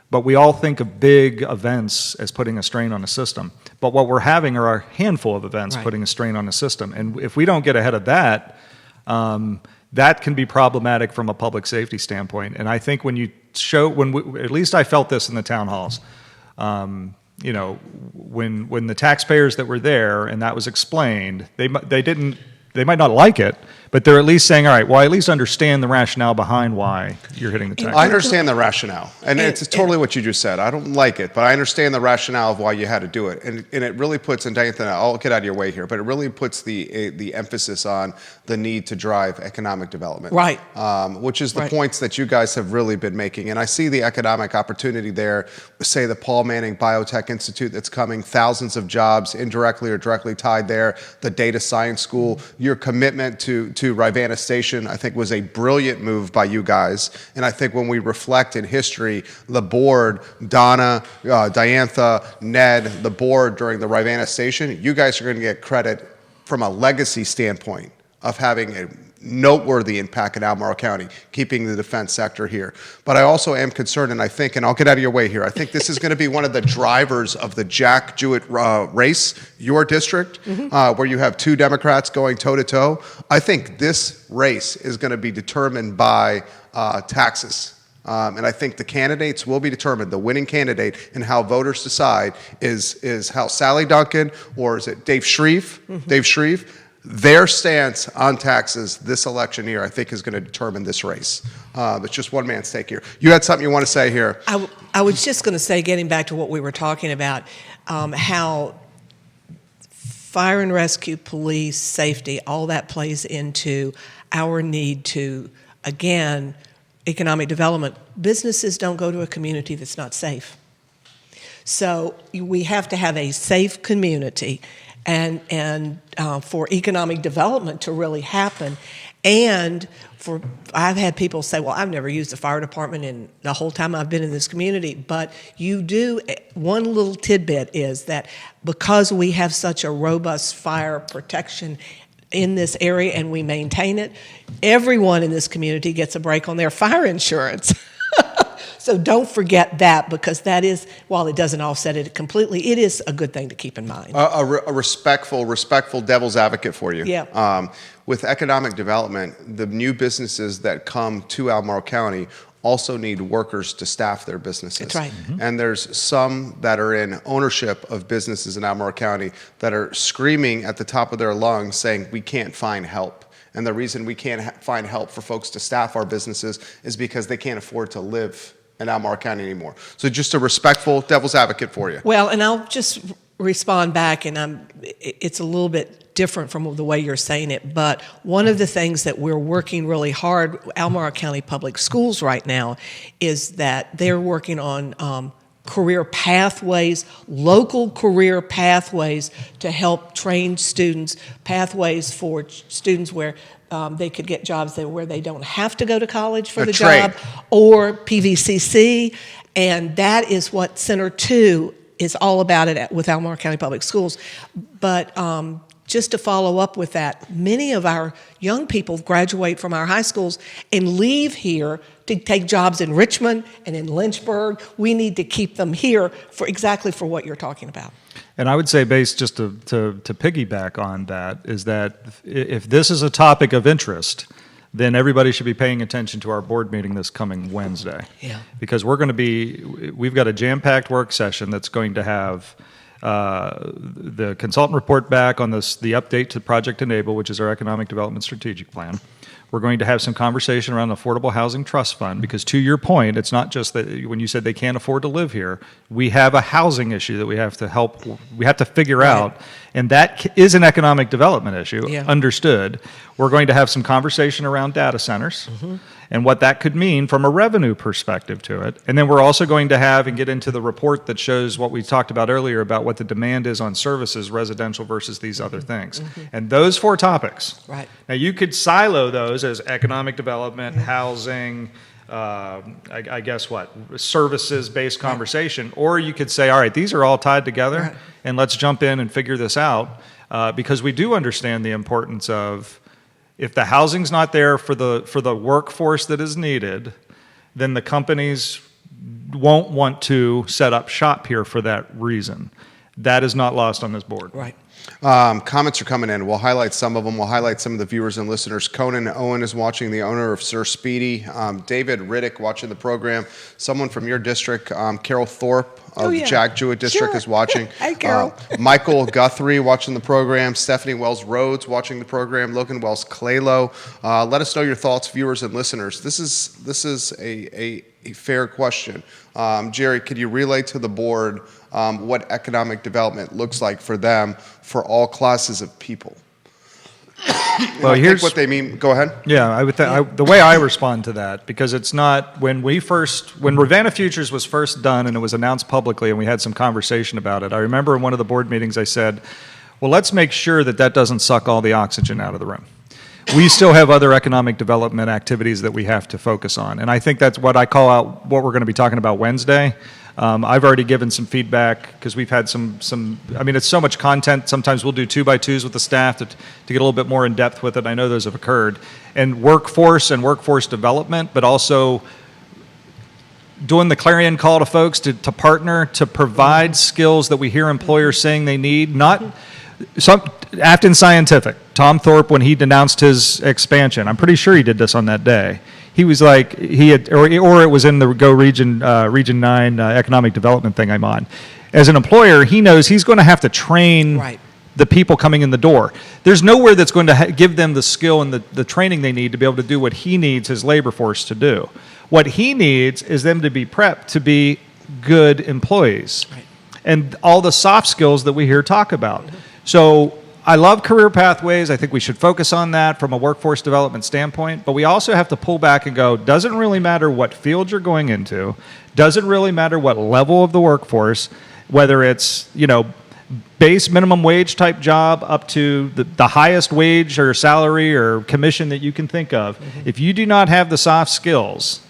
C: but we all think of big events as putting a strain on the system. But what we're having are a handful of events putting a strain on the system. And if we don't get ahead of that, that can be problematic from a public safety standpoint. And I think when you at least I felt this in the town halls, when the taxpayers that were there and that was explained, they might not like it, but they're at least saying, all right, well, I at least understand the rationale behind why you're hitting the tax.
A: I understand the rationale, and it's totally what you just said. I don't like it, but I understand the rationale of why you had to do it. And it really puts, and Diantha, I'll get out of your way here, but it really puts the emphasis on the need to drive economic development.
B: Right.
A: Which is the points that you guys have really been making. And I see the economic opportunity there, say the Paul Manning Biotech Institute that's coming, thousands of jobs indirectly or directly tied there, the data science school, your commitment to Rivanna Station, I think was a brilliant move by you guys. And I think when we reflect in history, the board, Donna, Diantha, Ned, the board during the Rivanna Station, you guys are going to get credit from a legacy standpoint of having a noteworthy impact in Albemarle County, keeping the defense sector here. But I also am concerned, and I think, and I'll get out of your way here, I think this is going to be one of the drivers of the Jack Jewett race, your district, where you have two Democrats going toe-to-toe. I think this race is going to be determined by taxes. And I think the candidates will be determined. The winning candidate and how voters decide is how Sally Duncan, or is it Dave Shreve? Dave Shreve, their stance on taxes this election year, I think, is going to determine this race. It's just one man's take here. You had something you want to say here.
B: I was just going to say, getting back to what we were talking about, how fire and rescue, police, safety, all that plays into our need to, again, economic development. Businesses don't go to a community that's not safe. So we have to have a safe community and for economic development to really happen. And I've had people say, well, I've never used the fire department in the whole time I've been in this community. But you do. One little tidbit is that because we have such a robust fire protection in this area and we maintain it, everyone in this community gets a break on their fire insurance. So don't forget that, because that is, while it doesn't offset it completely, it is a good thing to keep in mind.
A: A respectful devil's advocate for you.
B: Yeah.
A: With economic development, the new businesses that come to Albemarle County also need workers to staff their businesses.
B: That's right.
A: And there's some that are in ownership of businesses in Albemarle County that are screaming at the top of their lungs saying, we can't find help. And the reason we can't find help for folks to staff our businesses is because they can't afford to live in Albemarle County anymore. So just a respectful devil's advocate for you.
B: Well, and I'll just respond back, and it's a little bit different from the way you're saying it, but one of the things that we're working really hard, Albemarle County Public Schools right now, is that they're working on career pathways, local career pathways to help train students, pathways for students where they could get jobs where they don't have to go to college for the job, or PVCC, and that is what Center 2 is all about it with Albemarle County Public Schools. But just to follow up with that, many of our young people graduate from our high schools and leave here to take jobs in Richmond and in Lynchburg. We need to keep them here for exactly for what you're talking about.
C: And I would say, based just to piggyback on that, is that if this is a topic of interest, then everybody should be paying attention to our board meeting this coming Wednesday.
B: Yeah.
C: Because we've got a jam-packed work session that's going to have the consultant report back on the update to Project Enable, which is our economic development strategic plan. We're going to have some conversation around the Affordable Housing Trust Fund, because to your point, it's not just that when you said they can't afford to live here, we have a housing issue that we have to figure out, and that is an economic development issue, understood. We're going to have some conversation around data centers and what that could mean from a revenue perspective to it. And then we're also going to have and get into the report that shows what we talked about earlier about what the demand is on services, residential versus these other things. And those 4 topics.
B: Right.
C: Now, you could silo those as economic development, housing, I guess services-based conversation, or you could say, all right, these are all tied together, and let's jump in and figure this out, because we do understand the importance of, if the housing's not there for the workforce that is needed, then the companies won't want to set up shop here for that reason. That is not lost on this board.
B: Right.
A: Comments are coming in. We'll highlight some of them. We'll highlight some of the viewers and listeners. Conan Owen is watching, the owner of Sir Speedy. David Riddick watching the program. Someone from your district, Carol Thorpe of the Jack Jewett District is watching.
B: Hi, Carol.
A: Michael Guthrie watching the program. Stephanie Wells Rhodes watching the program. Logan Wells Claylow. Let us know your thoughts, viewers and listeners. This is a fair question. Jerry, could you relay to the board what economic development looks like for them for all classes of people?
C: Well, here's
A: what they mean. Go ahead.
C: Yeah, the way I respond to that, because it's not when Ravenna Futures was first done and it was announced publicly and we had some conversation about it. I remember in one of the board meetings I said, well, let's make sure that doesn't suck all the oxygen out of the room. We still have other economic development activities that we have to focus on, and I think that's what I call out what we're going to be talking about Wednesday. I've already given some feedback because we've had some. I mean, it's so much content. Sometimes we'll do 2x2s with the staff to get a little bit more in depth with it. I know those have occurred. And workforce development, but also doing the clarion call to folks to partner, to provide skills that we hear employers saying they need. Not some Afton Scientific, Tom Thorpe, when he denounced his expansion, I'm pretty sure he did this on that day. He was like, or it was in the Go Region 9 economic development thing I'm on. As an employer, he knows he's going to have to train the people coming in the door. There's nowhere that's going to give them the skill and the training they need to be able to do what he needs his labor force to do. What he needs is them to be prepped to be good employees and all the soft skills that we hear talk about. So I love career pathways. I think we should focus on that from a workforce development standpoint, but we also have to pull back and go, doesn't really matter what field you're going into, doesn't really matter what level of the workforce, whether it's, base minimum wage type job up to the highest wage or salary or commission that you can think of. If you do not have the soft skills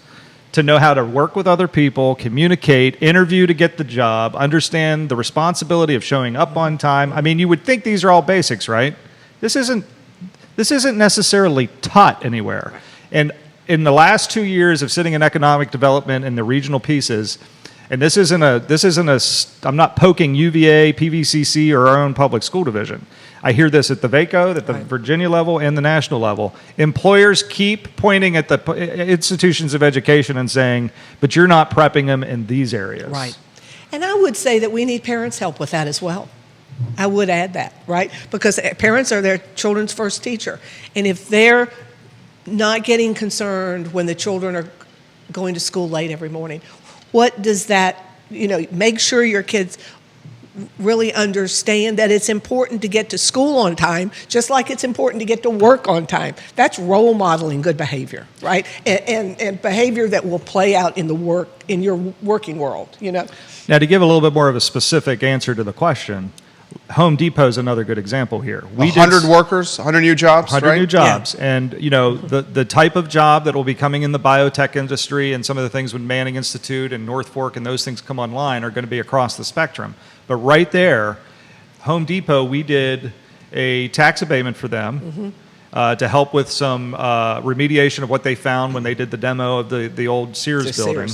C: to know how to work with other people, communicate, interview to get the job, understand the responsibility of showing up on time. I mean, you would think these are all basics, right? This isn't necessarily taught anywhere. And in the last 2 years of sitting in economic development in the regional pieces, and this isn't I'm not poking UVA, PVCC, or our own public school division. I hear this at the VACO, at the Virginia level, and the national level. Employers keep pointing at the institutions of education and saying, but you're not prepping them in these areas.
B: Right. And I would say that we need parents' help with that as well. I would add that, right? Because parents are their children's first teacher. And if they're not getting concerned when the children are going to school late every morning, what does that, make sure your kids really understand that it's important to get to school on time, just like it's important to get to work on time. That's role modeling good behavior, right? And behavior that will play out in your working world,
C: Now, to give a little bit more of a specific answer to the question, Home Depot is another good example here.
A: 100 workers, 100 new jobs,
C: 100
A: right?
C: new jobs. Yeah. And, the type of job that will be coming in the biotech industry and some of the things when Manning Institute and North Fork and those things come online are going to be across the spectrum. But right there, Home Depot, we did a tax abatement for them to help with some remediation of what they found when they did the demo of the old Sears building.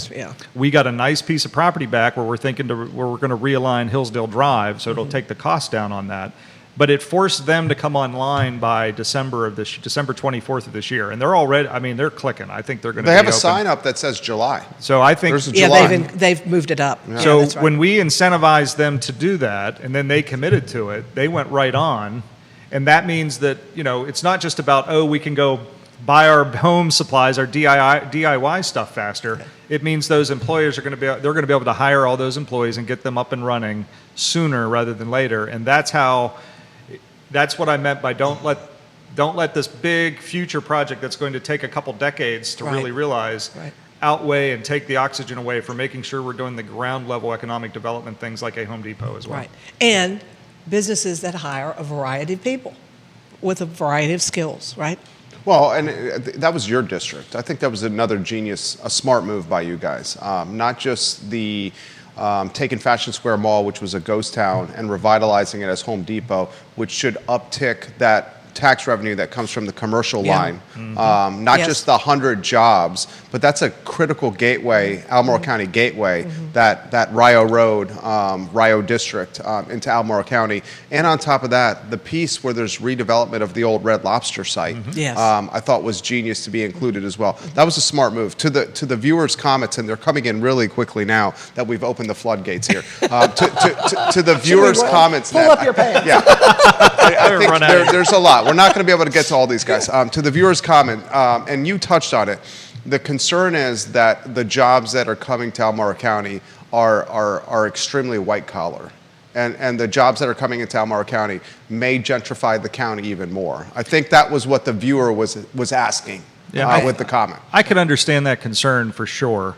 C: We got a nice piece of property back where we're going to realign Hillsdale Drive, so it'll take the cost down on that. But it forced them to come online by December 24th of this year, and they're already. I mean, they're clicking. I think they're going to.
A: They have
C: open.
A: A sign up that says July.
C: So I think
B: they've moved it up.
A: Yeah.
C: So
B: that's right.
C: when we incentivized them to do that, and then they committed to it, they went right on. And that means that, it's not just about, we can go buy our home supplies, our DIY stuff faster. Okay. It means those employers they're going to be able to hire all those employees and get them up and running sooner rather than later. And that's what I meant by don't let this big future project that's going to take a couple decades to really realize outweigh and take the oxygen away from making sure we're doing the ground level economic development things like a Home Depot as well.
B: Right. And businesses that hire a variety of people with a variety of skills, right?
A: Well, and that was your district. I think that was another a smart move by you guys. Not just the taking Fashion Square Mall, which was a ghost town, and revitalizing it as Home Depot, which should uptick that tax revenue that comes from the commercial line. Not just the 100 jobs, but that's a critical gateway, Albemarle County gateway, that Rio Road, Rio District into Albemarle County. And on top of that, the piece where there's redevelopment of the old Red Lobster site, I thought was genius to be included as well. That was a smart move. To the viewers' comments, and they're coming in really quickly now that we've opened the floodgates here. To the viewers' comments.
B: Pull up your pants.
A: Yeah. I think there's a lot. We're not going to be able to get to all these guys. To the viewer's comment, and you touched on it, the concern is that the jobs that are coming to Albemarle County are extremely white collar. And the jobs that are coming into Albemarle County may gentrify the county even more. I think that was what the viewer was asking with the comment.
C: I could understand that concern for sure.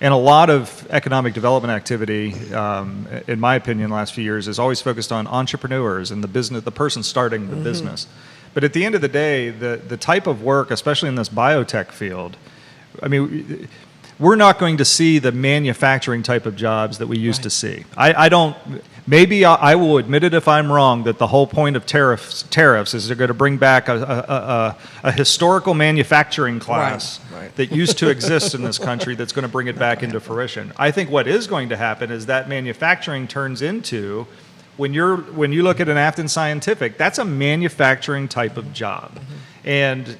C: And a lot of economic development activity, in my opinion, the last few years, is always focused on entrepreneurs and the person starting the business. But at the end of the day, the type of work, especially in this biotech field, I mean, we're not going to see the manufacturing type of jobs that we used to see. I don't. Maybe I will admit it if I'm wrong, that the whole point of tariffs is they're going to bring back a historical manufacturing class that used to exist in this country that's going to bring it back into fruition. I think what is going to happen is that manufacturing turns into, when you look at an Afton Scientific, that's a manufacturing type of job. And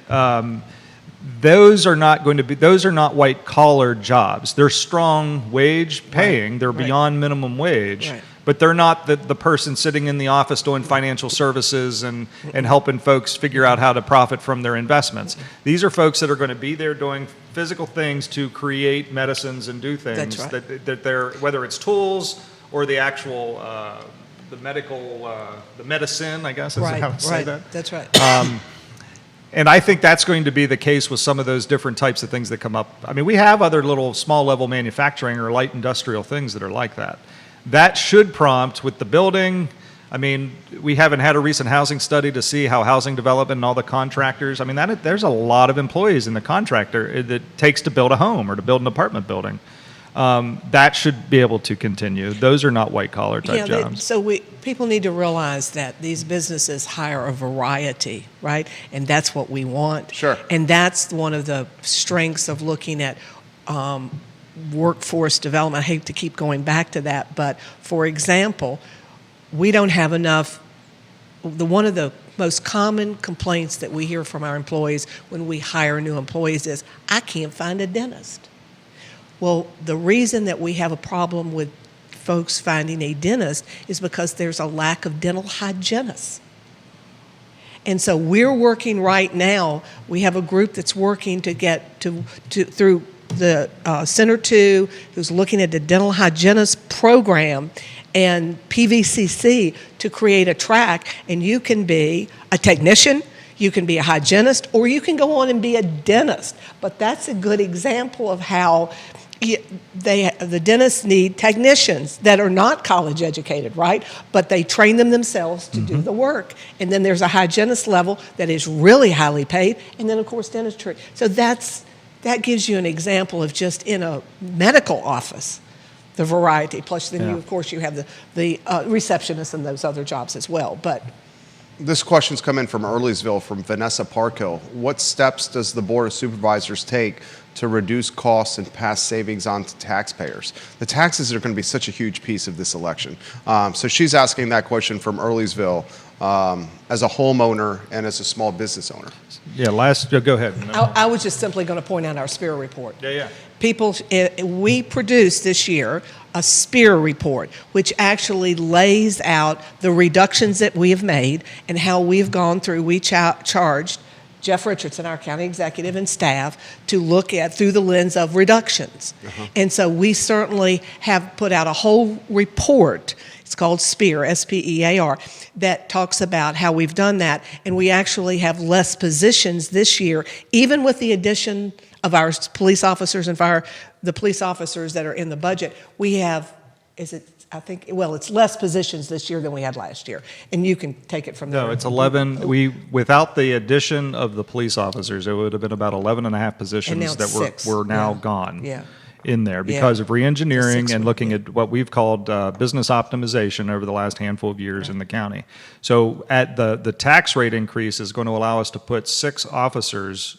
C: those are not white collar jobs. They're strong wage paying. They're beyond minimum wage. But they're not the person sitting in the office doing financial services and helping folks figure out how to profit from their investments. These are folks that are going to be there doing physical things to create medicines and do things that they're, whether it's tools or the actual the medicine, I guess is how to say that.
B: That's right.
C: And I think that's going to be the case with some of those different types of things that come up. I mean, we have other little small level manufacturing or light industrial things that are like that. That should prompt with the building. I mean, we haven't had a recent housing study to see how housing development and all the contractors. I mean, there's a lot of employees in the contractor that it takes to build a home or to build an apartment building. That should be able to continue. Those are not white collar type jobs.
B: People need to realize that these businesses hire a variety, right? And that's what we want.
A: Sure.
B: And that's one of the strengths of looking at workforce development. I hate to keep going back to that, but for example, we don't have enough. One of the most common complaints that we hear from our employees when we hire new employees is, I can't find a dentist. Well, the reason that we have a problem with folks finding a dentist is because there's a lack of dental hygienists. And so we're working right now. We have a group that's working to get to through the Center 2, who's looking at the dental hygienist program, and PVCC to create a track. And you can be a technician, you can be a hygienist, or you can go on and be a dentist. But that's a good example of how the dentists need technicians that are not college educated, right? But they train them themselves to do the work. And then there's a hygienist level that is really highly paid, and then of course dentistry. So that gives you an example of just in a medical office, the variety. Plus then you, of course, you have the receptionist and those other jobs as well. But
A: this question's come in from Earlysville from Vanessa Parkhill. What steps does the Board of Supervisors take to reduce costs and pass savings on to taxpayers? The taxes are going to be such a huge piece of this election. So she's asking that question from Earlysville as a homeowner and as a small business owner.
C: Yeah, go ahead.
B: I was just simply going to point out our SPEAR report.
C: Yeah.
B: We produced this year a SPEAR report, which actually lays out the reductions that we have made and how we've gone through. We charged Jeff Richardson, our county executive, and staff to look at through the lens of reductions. And so we certainly have put out a whole report. It's called SPEAR, S-P-E-A-R, that talks about how we've done that. And we actually have less positions this year, even with the addition of our police officers and the police officers that are in the budget. We have, it's less positions this year than we had last year. And you can take it from there.
C: No, it's 11. Without the addition of the police officers, it would have been about 11 and a half positions that were now gone in there because of re-engineering and looking at what we've called business optimization over the last handful of years in the county. So at the tax rate increase is going to allow us to put 6 officers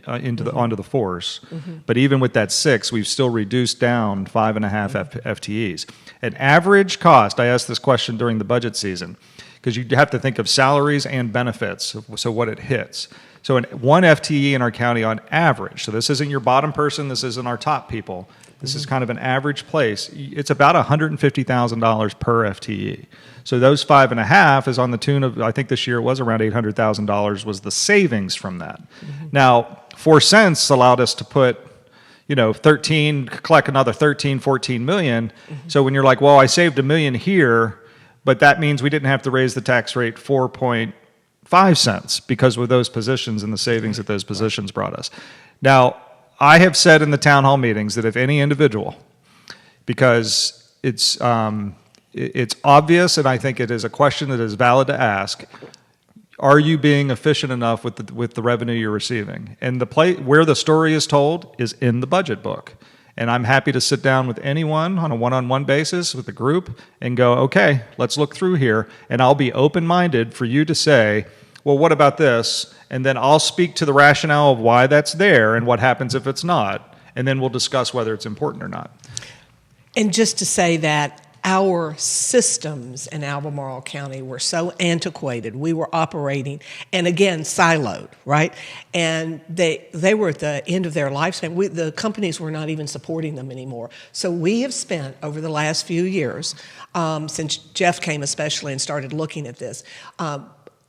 C: onto the force. But even with that 6, we've still reduced down 5.5 FTEs. An average cost, I asked this question during the budget season, because you have to think of salaries and benefits, so what it hits. So one FTE in our county on average, so this isn't your bottom person, this isn't our top people, this is kind of an average place, it's about $150,000 per FTE. So those 5.5 is on the tune of, I think this year it was around $800,000 was the savings from that. Now, 4 cents allowed us to put, collect another 13, 14 million. So when you're like, well, I saved $1 million here, but that means we didn't have to raise the tax rate 4.5 cents because with those positions and the savings that those positions brought us. Now, I have said in the town hall meetings that if any individual, because it's obvious, and I think it is a question that is valid to ask, are you being efficient enough with the revenue you're receiving? And where the story is told is in the budget book. And I'm happy to sit down with anyone on a one-on-one basis with a group and go, okay, let's look through here. And I'll be open-minded for you to say, well, what about this? And then I'll speak to the rationale of why that's there and what happens if it's not. And then we'll discuss whether it's important or not.
B: And just to say that our systems in Albemarle County were so antiquated. We were operating, and again, siloed, right? And they were at the end of their lifespan. The companies were not even supporting them anymore. So we have spent, over the last few years, since Jeff came especially and started looking at this,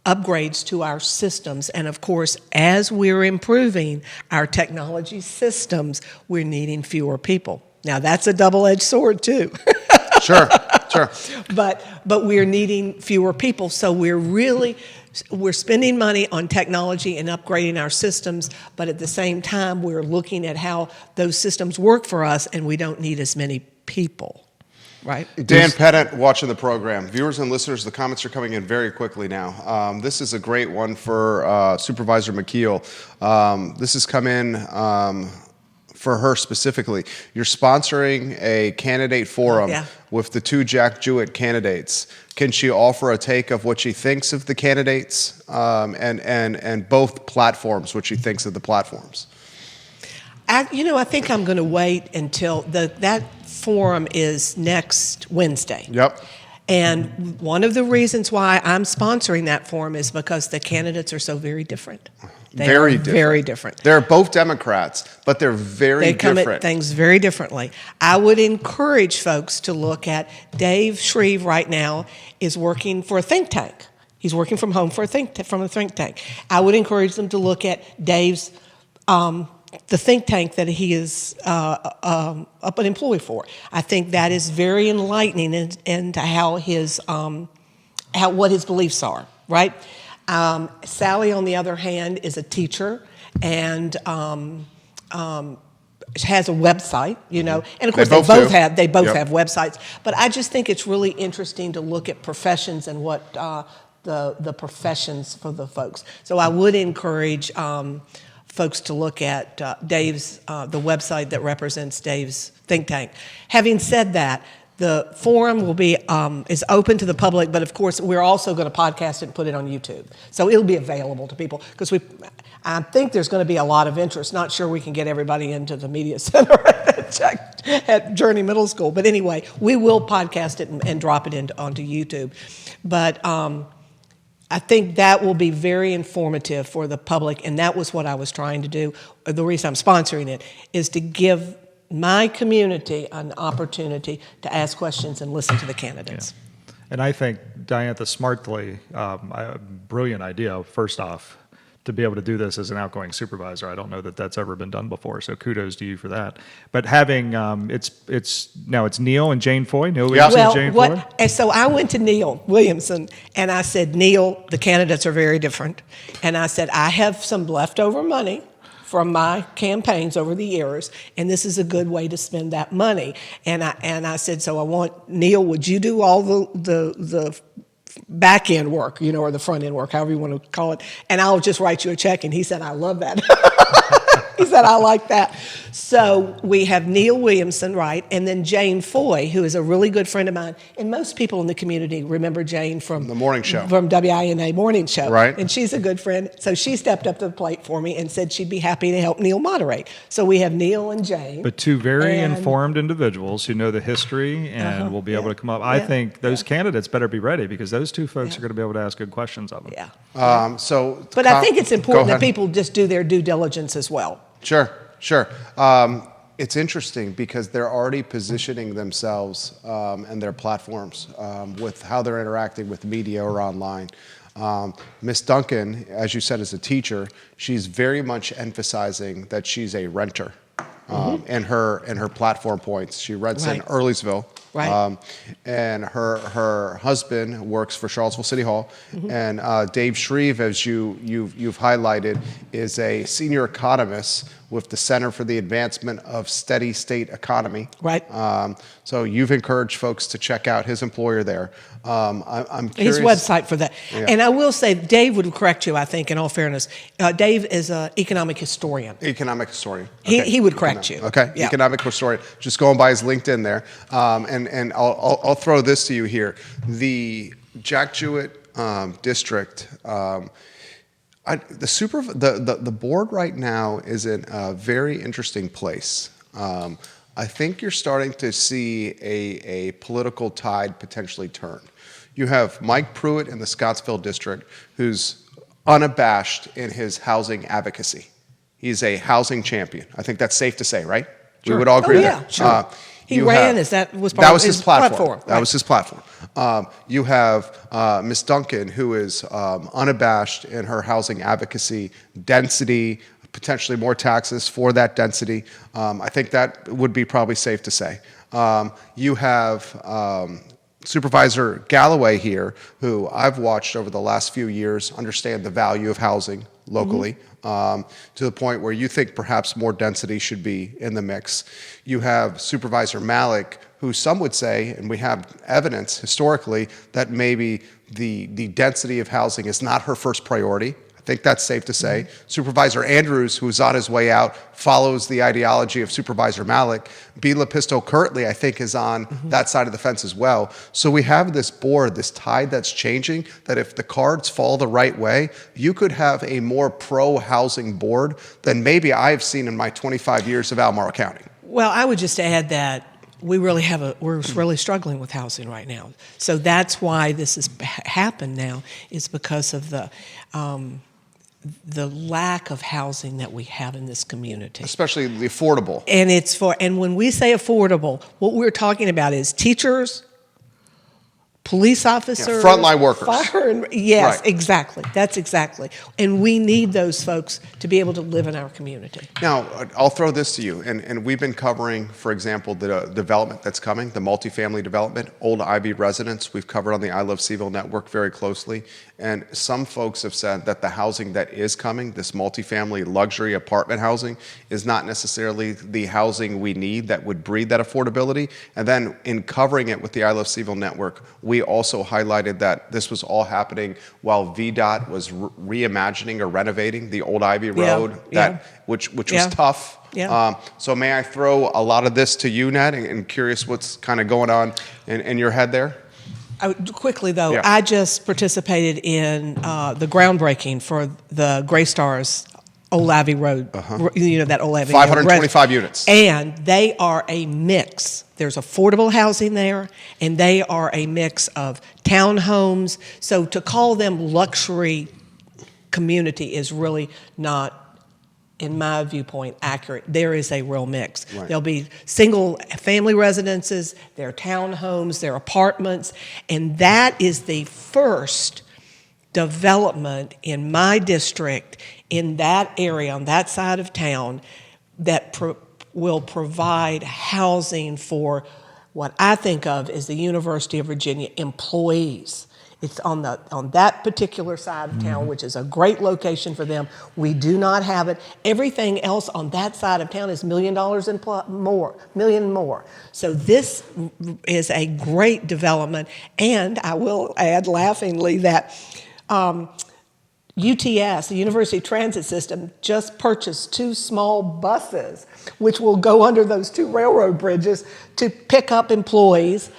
B: upgrades to our systems. And of course, as we're improving our technology systems, we're needing fewer people. Now, that's a double-edged sword, too.
A: Sure.
B: But we're needing fewer people, so we're spending money on technology and upgrading our systems, but at the same time, we're looking at how those systems work for us, and we don't need as many people, right?
A: Dan Pettit watching the program. Viewers and listeners, the comments are coming in very quickly now. This is a great one for Supervisor McKeel. This has come in for her specifically. You're sponsoring a candidate forum with the 2 Jack Jewett candidates. Can she offer a take of what she thinks of the candidates and both platforms, what she thinks of the platforms?
B: I think I'm going to wait until that forum is next Wednesday.
A: Yep.
B: And one of the reasons why I'm sponsoring that forum is because the candidates are so very different. Very different.
A: They're both Democrats, but they're very different.
B: They come at things very differently. I would encourage folks to look at Dave Shreve right now is working for a think tank. He's working from home from a think tank. I would encourage them to look at Dave's the think tank that he is an employee for. I think that is very enlightening into how what his beliefs are, right? Sally, on the other hand, is a teacher and has a website, and of course they both have websites. But I just think it's really interesting to look at professions and what the professions for the folks. So I would encourage folks to look at Dave's the website that represents Dave's think tank. Having said that, the forum will be is open to the public, but of course we're also going to podcast it and put it on YouTube, so it'll be available to people because I think there's going to be a lot of interest. Not sure we can get everybody into the media center at Journey Middle School, but anyway, we will podcast it and drop it onto YouTube. But I think that will be very informative for the public, and that was what I was trying to do. The reason I'm sponsoring it is to give my community an opportunity to ask questions and listen to the candidates.
C: Yeah. And I think Diantha smartly, a brilliant idea, first off, to be able to do this as an outgoing supervisor. I don't know that that's ever been done before, so kudos to you for that. But having, it's Neil and Jane Foy, Neil Williamson and Jane Foy?
B: And so I went to Neil Williamson, and I said, Neil, the candidates are very different. And I said, I have some leftover money from my campaigns over the years, and this is a good way to spend that money. And I said, so I want, Neil, would you do all the back end work, or the front end work, however you want to call it, and I'll just write you a check. And he said, I love that. He said, I like that. So we have Neil Williamson, right, and then Jane Foy, who is a really good friend of mine. And most people in the community remember Jane from
A: the morning show,
B: from WINA Morning Show.
A: Right.
B: And she's a good friend. So she stepped up to the plate for me and said she'd be happy to help Neil moderate. So we have Neil and Jane.
C: But two very informed indivials who know the history and will be able to come up. I think those candidates better be ready because those two folks are going to be able to ask good questions of them.
B: Yeah.
A: But
B: I think it's important that people just do their due diligence as well.
A: Sure. It's interesting because they're already positioning themselves and their platforms with how they're interacting with media or online. Miss Duncan, as you said, is a teacher. She's very much emphasizing that she's a renter in her platform points. She rents in Earlysville.
B: Right.
A: And her husband works for Charlottesville City Hall, and Dave Shreve, as you've highlighted, is a senior economist with the Center for the Advancement of Steady State Economy.
B: Right.
A: So you've encouraged folks to check out his employer there. I'm curious.
B: His website for that.
A: Yeah.
B: And I will say, Dave would correct you, I think, in all fairness. Dave is an economic historian.
A: Economic historian.
B: He would correct you.
A: Okay,
B: Yeah.
A: economic historian. Just going by his LinkedIn there. And I'll throw this to you here. The Jack Jewett district, the board right now is in a very interesting place. I think you're starting to see a political tide potentially turn. You have Mike Pruitt in the Scottsville district, who's unabashed in his housing advocacy. He's a housing champion. I think that's safe to say, right?
C: Sure.
A: We would all agree
B: yeah,
A: there.
B: sure. He ran as that was part
A: that
B: of
A: was his platform. That
B: right.
A: was his platform. You have Ms. Duncan, who is unabashed in her housing advocacy, density, potentially more taxes for that density. I think that would be probably safe to say. You have Supervisor Gallaway here, who I've watched over the last few years understand the value of housing locally, to the point where you think perhaps more density should be in the mix. You have Supervisor Malik, who some would say, and we have evidence historically, that maybe the density of housing is not her first priority. I think that's safe to say. Supervisor Andrews, who's on his way out, follows the ideology of Supervisor Malik. B. Lapisto currently, I think, is on that side of the fence as well. So we have this board, this tide that's changing, that if the cards fall the right way, you could have a more pro-housing board than maybe I've seen in my 25 years of Albemarle County.
B: Well, I would just add that we're really struggling with housing right now. So that's why this has happened now, is because of the lack of housing that we have in this community.
A: Especially the affordable.
B: And when we say affordable, what we're talking about is teachers, police officers,
A: frontline workers.
B: Yes,
A: Right.
B: exactly. That's exactly. And we need those folks to be able to live in our community.
A: Now, I'll throw this to you, and we've been covering, for example, the development that's coming, the multifamily development, Old Ivy residents. We've covered on the I Love CVille Network very closely, and some folks have said that the housing that is coming, this multifamily luxury apartment housing, is not necessarily the housing we need that would breed that affordability. And then in covering it with the I Love CVille Network, we also highlighted that this was all happening while VDOT was reimagining or renovating the Old Ivy Road, which was tough.
B: Yeah.
A: So may I throw a lot of this to you, Ned, and curious what's kind of going on in your head there?
B: Quickly, though,
A: Yeah.
B: I just participated in the groundbreaking for the Gray Stars Old Ivy Road, that Old Ivy
A: 525 units.
B: And they are a mix. There's affordable housing there, and they are a mix of townhomes. So to call them luxury community is really not, in my viewpoint, accurate. There is a real mix.
A: Right.
B: There'll be single family residences, there are townhomes, there are apartments, and that is the first development in my district, in that area, on that side of town, that will provide housing for what I think of as the University of Virginia employees. It's on that particular side of town, which is a great location for them. We do not have it. Everything else on that side of town is $1 million and more. So this is a great development. And I will add laughingly that UTS, the University Transit System, just purchased 2 small buses, which will go under those 2 railroad bridges to pick up employees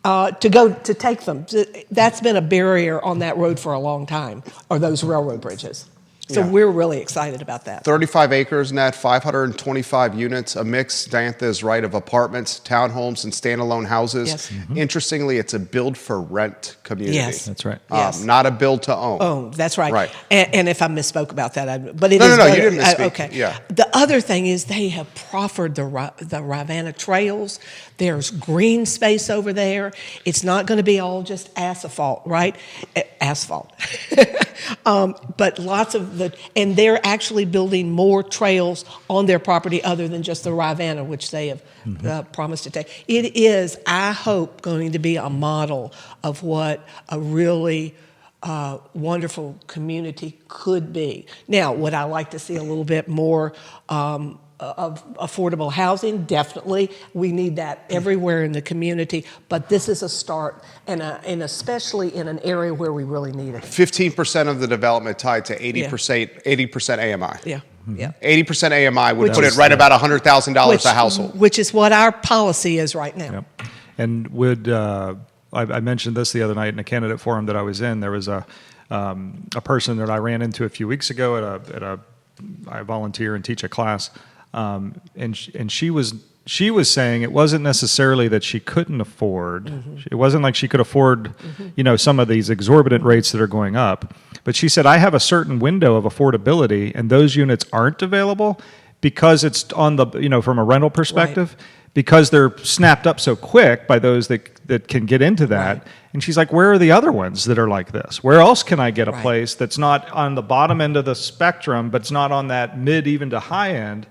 B: to take them. That's been a barrier on that road for a long time, or those railroad bridges. So we're really excited about that.
A: 35 acres, Ned, 525 units, a mix, Diantha is right, of apartments, townhomes, and standalone houses.
B: Yes.
A: Interestingly, it's a build-for-rent community.
B: Yes.
C: That's right.
B: Yes.
A: Not a build-to-own.
B: Oh, that's right.
A: Right.
B: And if I misspoke about that, but it
A: No,
B: is.
A: no, you didn't misspeak.
B: Okay.
A: Yeah.
B: The other thing is they have proffered the Rivanna trails. There's green space over there. It's not going to be all just asphalt, right? Asphalt. But lots of and they're actually building more trails on their property other than just the Rivanna, which they have promised to take. It is, I hope, going to be a model of what a really wonderful community could be. Now, would I like to see a little bit more of affordable housing? Definitely. We need that everywhere in the community, but this is a start, and especially in an area where we really need it.
A: 15% of the development tied to 80% AMI.
B: Yeah. Yeah.
A: 80% AMI would put it right about $100,000 a household.
B: Which is what our policy is right now.
C: Yep. And I mentioned this the other night in a candidate forum that I was in. There was a person that I ran into a few weeks ago I volunteer and teach a class, and she was saying it wasn't necessarily that she couldn't afford. Mm-hmm. It wasn't like she could afford, some of these exorbitant rates that are going up. But she said, I have a certain window of affordability, and those units aren't available because it's on the, from a rental perspective, right, because they're snapped up so quick by those that can get into that. Right. And she's like, where are the other ones that are like this? Where else can I get a place that's not on the bottom end of the spectrum, but it's not on that mid even to high end?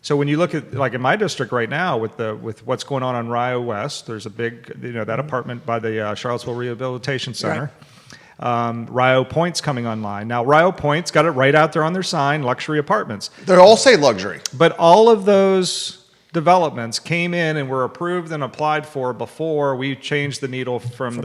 C: So when you look at, like in my district right now with what's going on Rio West, there's a big, that apartment by the Charlottesville Rehabilitation Center. Right. Rio Point's coming online. Now, Rio Point's got it right out there on their sign, luxury apartments.
A: They all say luxury.
C: But all of those developments came in and were approved and applied for before we changed the needle from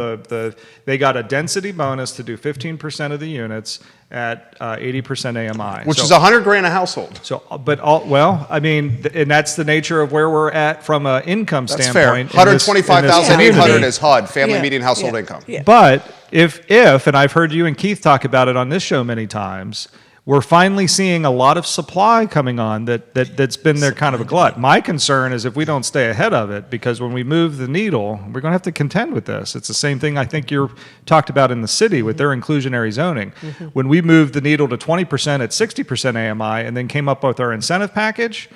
C: they got a density bonus to do 15% of the units at 80% AMI.
A: Which is $100,000 a household.
C: So, and that's the nature of where we're at from an income standpoint.
A: Fair. $125,800 is HUD, family median household income.
C: Yeah. But if, and I've heard you and Keith talk about it on this show many times, we're finally seeing a lot of supply coming on that's been there kind of a glut. My concern is if we don't stay ahead of it, because when we move the needle, we're going to have to contend with this. It's the same thing I think you're talked about in the city with their inclusionary zoning. Mm-hmm. When we moved the needle to 20% at 60% AMI and then came up with our incentive package,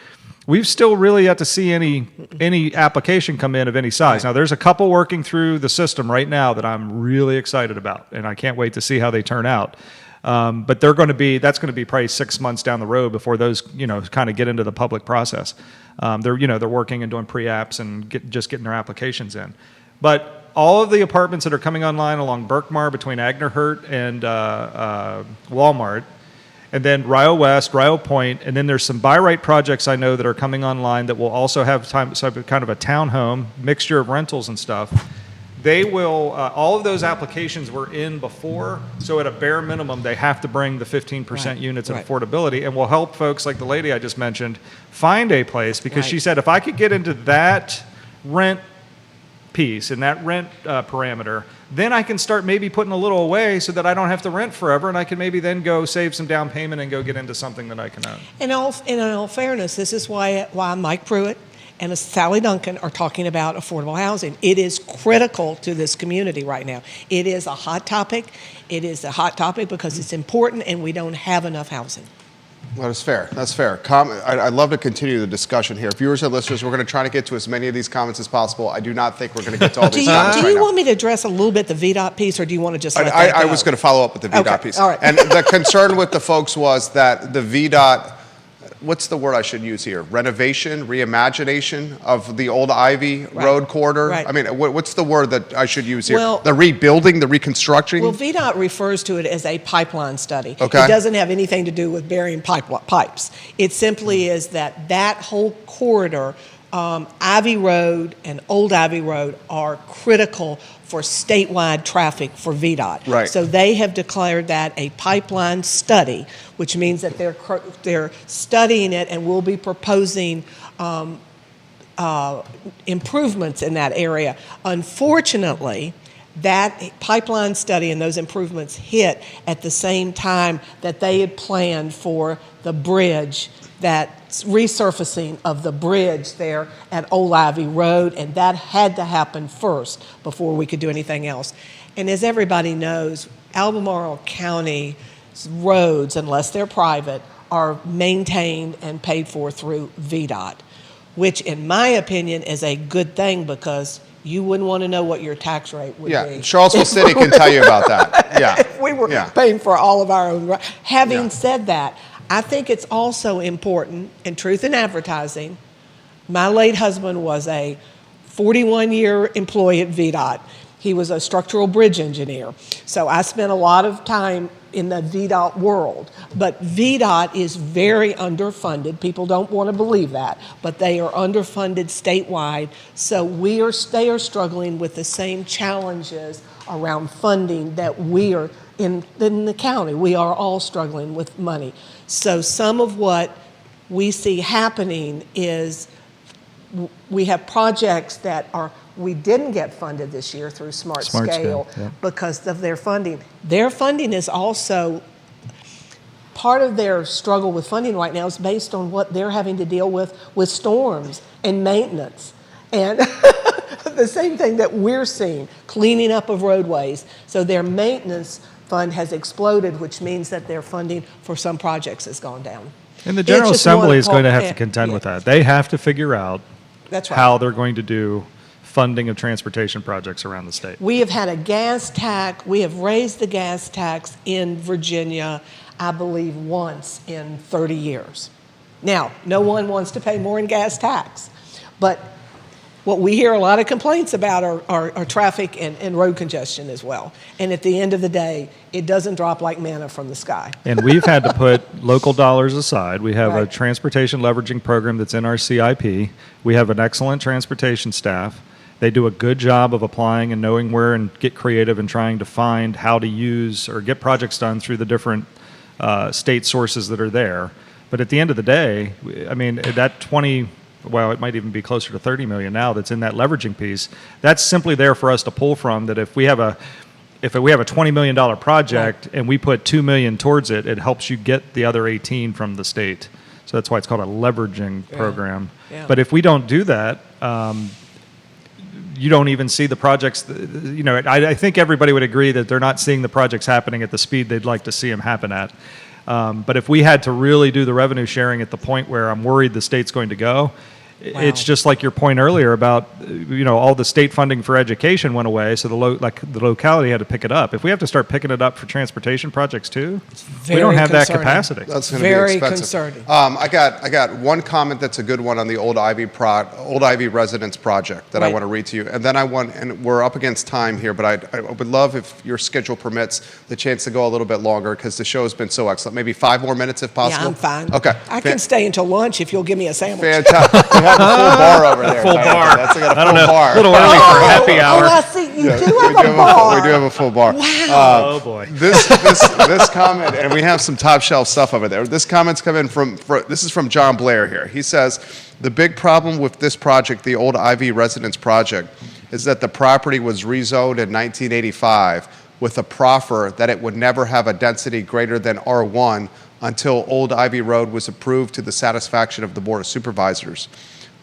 C: we've still really yet to see any application come in of any size. Right. Now, there's a couple working through the system right now that I'm really excited about, and I can't wait to see how they turn out. But that's going to be probably 6 months down the road before those, kind of get into the public process. They're working and doing pre-apps and just getting their applications in. But all of the apartments that are coming online along Berkmar between Agnerhurt and Walmart, and then Rio West, Rio Point, and then there's some buy right projects I know that are coming online that will also have kind of a townhome mixture of rentals and stuff. They will, all of those applications were in before, so at a bare minimum, they have to bring the 15% units and affordability, and will help folks like the lady I just mentioned find a place, because she said, if I could get into that rent piece and that rent parameter, then I can start maybe putting a little away so that I don't have to rent forever, and I can maybe then go save some down payment and go get into something that I can own. In
B: all fairness, this is why Mike Pruitt and Sally Duncan are talking about affordable housing. It is critical to this community right now. It is a hot topic. It is a hot topic because it's important and we don't have enough housing.
A: Well, that's fair. That's fair. I'd love to continue the discussion here. Viewers and listeners, we're going to try to get to as many of these comments as possible. I do not think we're going to get to all these comments right now.
B: Do you want me to address a little bit the VDOT piece, or do you want to just let that go?
A: I was going to follow up with the VDOT piece.
B: All right.
A: And the concern with the folks was that the VDOT, what's the word I should use here? Renovation, reimagination of the old Ivy Road corridor?
B: Right.
A: I mean, what's the word that I should use here?
B: Well,
A: the rebuilding, the reconstructing?
B: Well, VDOT refers to it as a pipeline study.
A: Okay.
B: It doesn't have anything to do with burying pipes. It simply is that whole corridor, Ivy Road and Old Ivy Road, are critical for statewide traffic for VDOT.
A: Right.
B: So they have declared that a pipeline study, which means that they're studying it and will be proposing improvements in that area. Unfortunately, that pipeline study and those improvements hit at the same time that they had planned for the bridge, that resurfacing of the bridge there at Old Ivy Road, and that had to happen first before we could do anything else. And as everybody knows, Albemarle County roads, unless they're private, are maintained and paid for through VDOT, which in my opinion is a good thing, because you wouldn't want to know what your tax rate would be.
A: Yeah, Charlottesville City can tell you about that. Yeah.
B: If we were paying for all of our own. Having said that, I think it's also important, in truth in advertising, my late husband was a 41-year employee at VDOT. He was a structural bridge engineer. So I spent a lot of time in the VDOT world. But VDOT is very underfunded. People don't want to believe that, but they are underfunded statewide. So they are struggling with the same challenges around funding that we are in the county. We are all struggling with money. So some of what we see happening is we have projects that we didn't get funded this year through Smart Scale
C: yeah.
B: because of their funding. Their funding is also part of their struggle with funding right now is based on what they're having to deal with storms and maintenance. And the same thing that we're seeing, cleaning up of roadways. So their maintenance fund has exploded, which means that their funding for some projects has gone down.
C: And the General Assembly is going to have to contend
B: yeah.
C: with that. They have to figure out
B: That's right.
C: how they're going to do funding of transportation projects around the state.
B: We have had a gas tax. We have raised the gas tax in Virginia, I believe, once in 30 years. Now, no one wants to pay more in gas tax, but what we hear a lot of complaints about are traffic and road congestion as well. And at the end of the day, it doesn't drop like manna from the sky.
C: And we've had to put local dollars aside. We have a
B: Right.
C: transportation leveraging program that's in our CIP. We have an excellent transportation staff. They do a good job of applying and knowing where and get creative and trying to find how to use or get projects done through the different state sources that are there. But at the end of the day, I mean, that it might even be closer to 30 million now that's in that leveraging piece. That's simply there for us to pull from, that if we have a $20 million project and we put $2 million towards it, it helps you get the other 18 from the state. So that's why it's called a leveraging program.
B: Yeah.
C: But if we don't do that, you don't even see the projects. I think everybody would agree that they're not seeing the projects happening at the speed they'd like to see them happen at. But if we had to really do the revenue sharing at the point where I'm worried the state's going to go, it's just like your point earlier about, all the state funding for education went away, so the locality had to pick it up. If we have to start picking it up for transportation projects too, we don't have that capacity.
A: That's going to be
B: Very
A: expensive.
B: concerning.
A: I got one comment that's a good one on the Old Ivy Residence project that I
B: Right.
A: want to read to you, and then and we're up against time here, but I would love, if your schedule permits, the chance to go a little bit longer because the show has been so excellent. Maybe 5 more minutes if possible.
B: Yeah, I'm fine.
A: Okay.
B: I can stay until lunch if you'll give me a sandwich.
A: Fantastic. We have a full bar over there.
C: Full bar.
A: That's got a
C: I don't
A: full
C: know.
A: bar.
C: A little early for a happy hour.
B: Oh, I see. You
A: Yeah,
B: do
A: we
B: have a bar.
A: We do have a full bar.
B: Wow.
C: Oh boy.
A: This comment, and we have some top shelf stuff over there. This comment's come in this is from John Blair here. He says, the big problem with this project, the Old Ivy Residence project, is that the property was rezoned in 1985 with a proffer that it would never have a density greater than R1 until Old Ivy Road was approved to the satisfaction of the Board of Supervisors.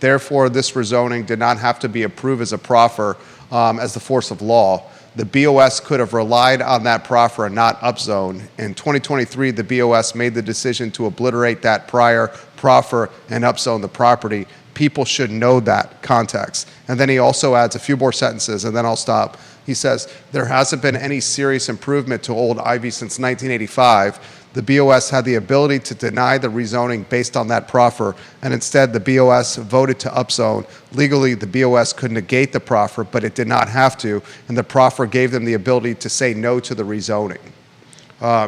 A: Therefore, this rezoning did not have to be approved as a proffer as the force of law. The BOS could have relied on that proffer and not upzone. In 2023, the BOS made the decision to obliterate that prior proffer and upzone the property. People should know that context. And then he also adds a few more sentences, and then I'll stop. He says, there hasn't been any serious improvement to Old Ivy since 1985. The BOS had the ability to deny the rezoning based on that proffer, and instead the BOS voted to upzone. Legally, the BOS could negate the proffer, but it did not have to, and the proffer gave them the ability to say no to the rezoning.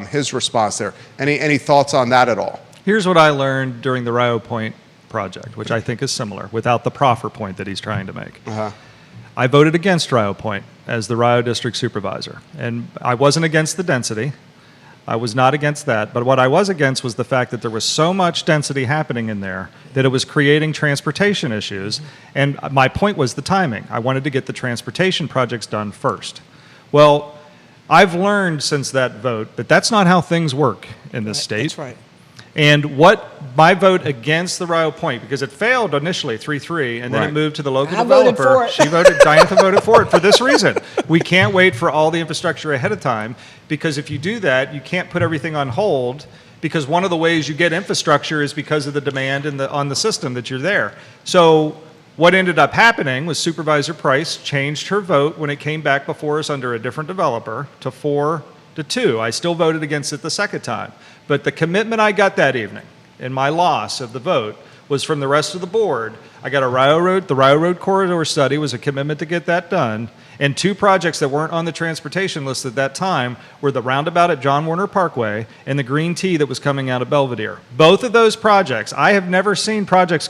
A: His response there. Any thoughts on that at all?
C: Here's what I learned during the Rio Point project, which I think is similar, without the proffer point that he's trying to make. I voted against Rio Point as the Rio District Supervisor, and I wasn't against the density. I was not against that, but what I was against was the fact that there was so much density happening in there that it was creating transportation issues, and my point was the timing. I wanted to get the transportation projects done first. Well, I've learned since that vote that that's not how things work in this state.
B: That's right.
C: And what my vote against the Rio Point, because it failed initially 3-3, and then
A: Right.
C: it moved to the local
B: I voted
C: developer.
B: for it.
C: Diantha voted for it for this reason. We can't wait for all the infrastructure ahead of time, because if you do that, you can't put everything on hold, because one of the ways you get infrastructure is because of the demand on the system that you're there. So what ended up happening was Supervisor Price changed her vote when it came back before us under a different developer to 4-2. I still voted against it the second time. But the commitment I got that evening in my loss of the vote was from the rest of the board. I got the railroad corridor study was a commitment to get that done. And 2 projects that weren't on the transportation list at that time were the roundabout at John Warner Parkway and the green tea that was coming out of Belvedere. Both of those projects, I have never seen projects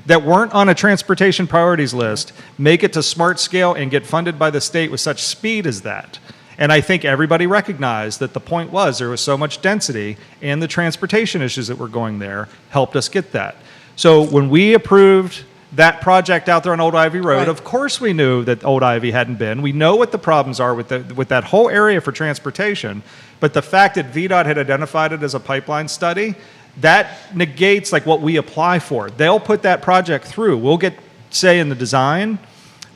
C: that weren't on a transportation priorities list make it to smart scale and get funded by the state with such speed as that. And I think everybody recognized that the point was there was so much density, and the transportation issues that were going there helped us get that. So when we approved that project out there on Old Ivy Road,
B: Right.
C: of course we knew that Old Ivy hadn't been. We know what the problems are with that whole area for transportation, but the fact that VDOT had identified it as a pipeline study, that negates like what we apply for. They'll put that project through. We'll get say in the design,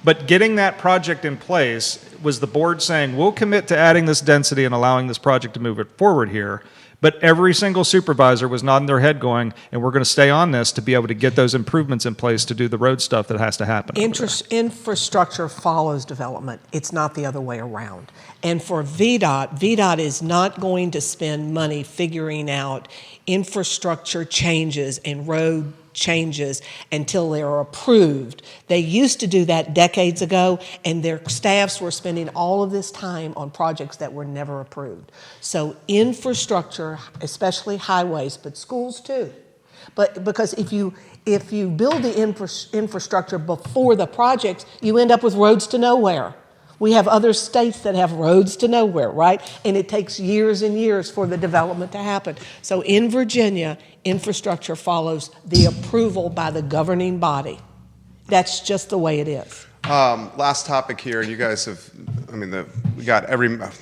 C: but getting that project in place was the board saying, we'll commit to adding this density and allowing this project to move it forward here. But every single supervisor was nodding their head going, and we're going to stay on this to be able to get those improvements in place to do the road stuff that has to happen.
B: Infrastructure follows development. It's not the other way around. And for VDOT is not going to spend money figuring out infrastructure changes and road changes until they're approved. They used to do that decades ago, and their staffs were spending all of this time on projects that were never approved. So infrastructure, especially highways, but schools too. But because if you build the infrastructure before the projects, you end up with roads to nowhere. We have other states that have roads to nowhere, right? And it takes years and years for the development to happen. So in Virginia, infrastructure follows the approval by the governing body. That's just the way it is.
A: Last topic here, and you guys have, we got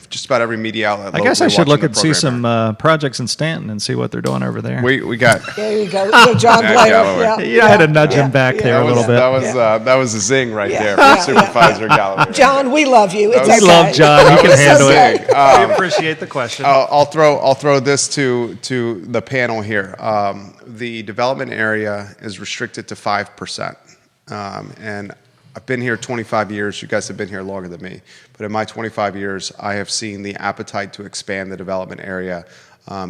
A: just about every media outlet.
C: I guess I should look and see
A: program
C: some projects in Stanton and see what they're doing over there.
A: We got.
B: There you go. So John
A: Ned
B: Blair.
A: Gallaway.
C: I had to nudge him back there a little bit.
A: That was a zing right there from Supervisor Gallaway.
B: John, we love you. It's
A: We
B: okay.
C: love John. He can
B: It's
C: handle
B: okay.
C: it. We appreciate the question.
A: I'll throw this to the panel here. The development area is restricted to 5%, and I've been here 25 years. You guys have been here longer than me. But in my 25 years, I have seen the appetite to expand the development area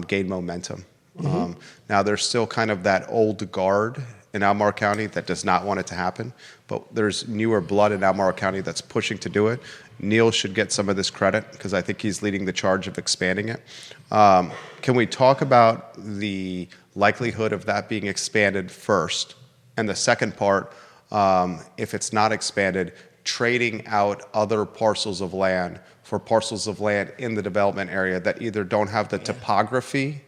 A: gain momentum. Now, there's still kind of that old guard in Albemarle County that does not want it to happen. But there's newer blood in Albemarle County that's pushing to do it. Neil should get some of this credit because I think he's leading the charge of expanding it. Can we talk about the likelihood of that being expanded first? And the second part, if it's not expanded, trading out other parcels of land for parcels of land in the development area that either don't have the topography,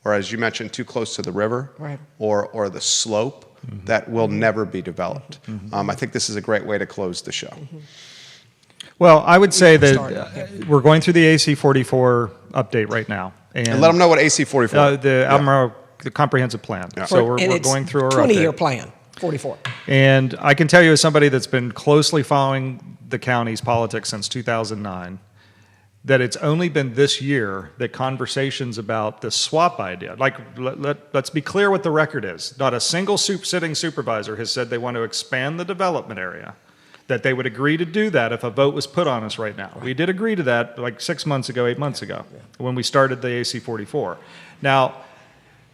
A: or as you mentioned, too close to the river,
B: Right.
A: or the slope that will never be developed. I think this is a great way to close the show.
C: Well, I would say
B: Start.
C: that we're going through the AC 44 update right now.
A: And let them know what AC 44
C: the Albemarle, the comprehensive plan.
A: Yeah.
C: So we're
B: And it's
C: going through our
B: 20-year
C: update.
B: plan, 44.
C: And I can tell you as somebody that's been closely following the county's politics since 2009, that it's only been this year that conversations about the swap idea, like let's be clear what the record is. Not a single sitting supervisor has said they want to expand the development area, that they would agree to do that if a vote was put on us right now. We did agree to that like 6 months ago, 8 months ago, when we started the AC 44. Now,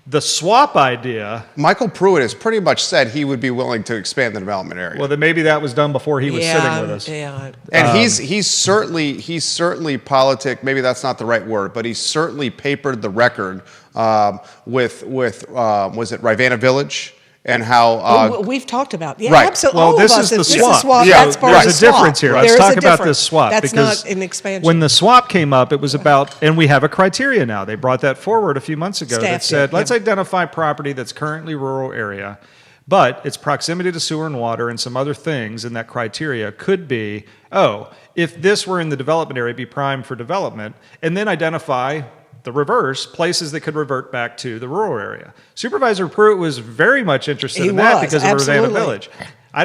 C: the swap idea,
A: Michael Pruitt has pretty much said he would be willing to expand the development area.
C: well, then maybe that was done before he was sitting with us.
B: Yeah.
A: And he's certainly politic. Maybe that's not the right word, but he's certainly papered the record with was it Rivanna Village and how
B: We've talked about
A: Right.
B: absolutely.
C: Well,
B: all
C: this
B: of
C: is
B: us,
C: the
B: this is
C: swap.
A: Yeah,
B: That's part
A: right.
B: of the
C: There's a
B: swap.
C: difference here.
B: There
C: Let's
B: is
C: talk
B: a
C: about
B: difference.
C: this swap.
B: That's
C: because
B: not an expansion.
C: when the swap came up, it was about, and we have a criteria now. They brought that forward a few months ago
B: Staff
C: that said,
B: did,
C: let's
B: yeah.
C: identify property that's currently rural area, but its proximity to sewer and water and some other things in that criteria could be, if this were in the development area, it'd be prime for development, and then identify the reverse, places that could revert back to the rural area. Supervisor Pruitt was very much interested
B: He
C: in that
B: was,
C: because of Ravenna
B: absolutely.
C: Village. I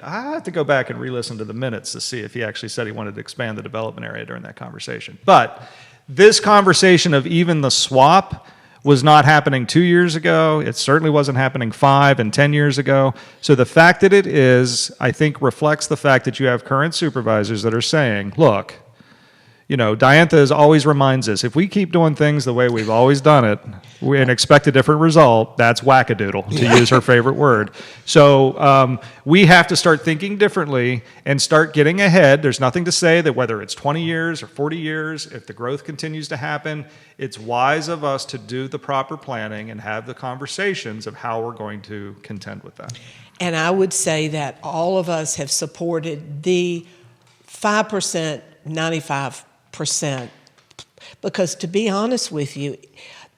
C: have to go back and re-listen to the minutes to see if he actually said he wanted to expand the development area during that conversation. But this conversation of even the swap was not happening 2 years ago. It certainly wasn't happening 5 and 10 years ago. So the fact that it is, I think, reflects the fact that you have current supervisors that are saying, look, Diantha always reminds us, if we keep doing things the way we've always done it and expect a different result, that's wackadoodle, to use her favorite word. So we have to start thinking differently and start getting ahead. There's nothing to say that whether it's 20 years or 40 years, if the growth continues to happen, it's wise of us to do the proper planning and have the conversations of how we're going to contend with that.
B: And I would say that all of us have supported the 5%, 95%, because to be honest with you,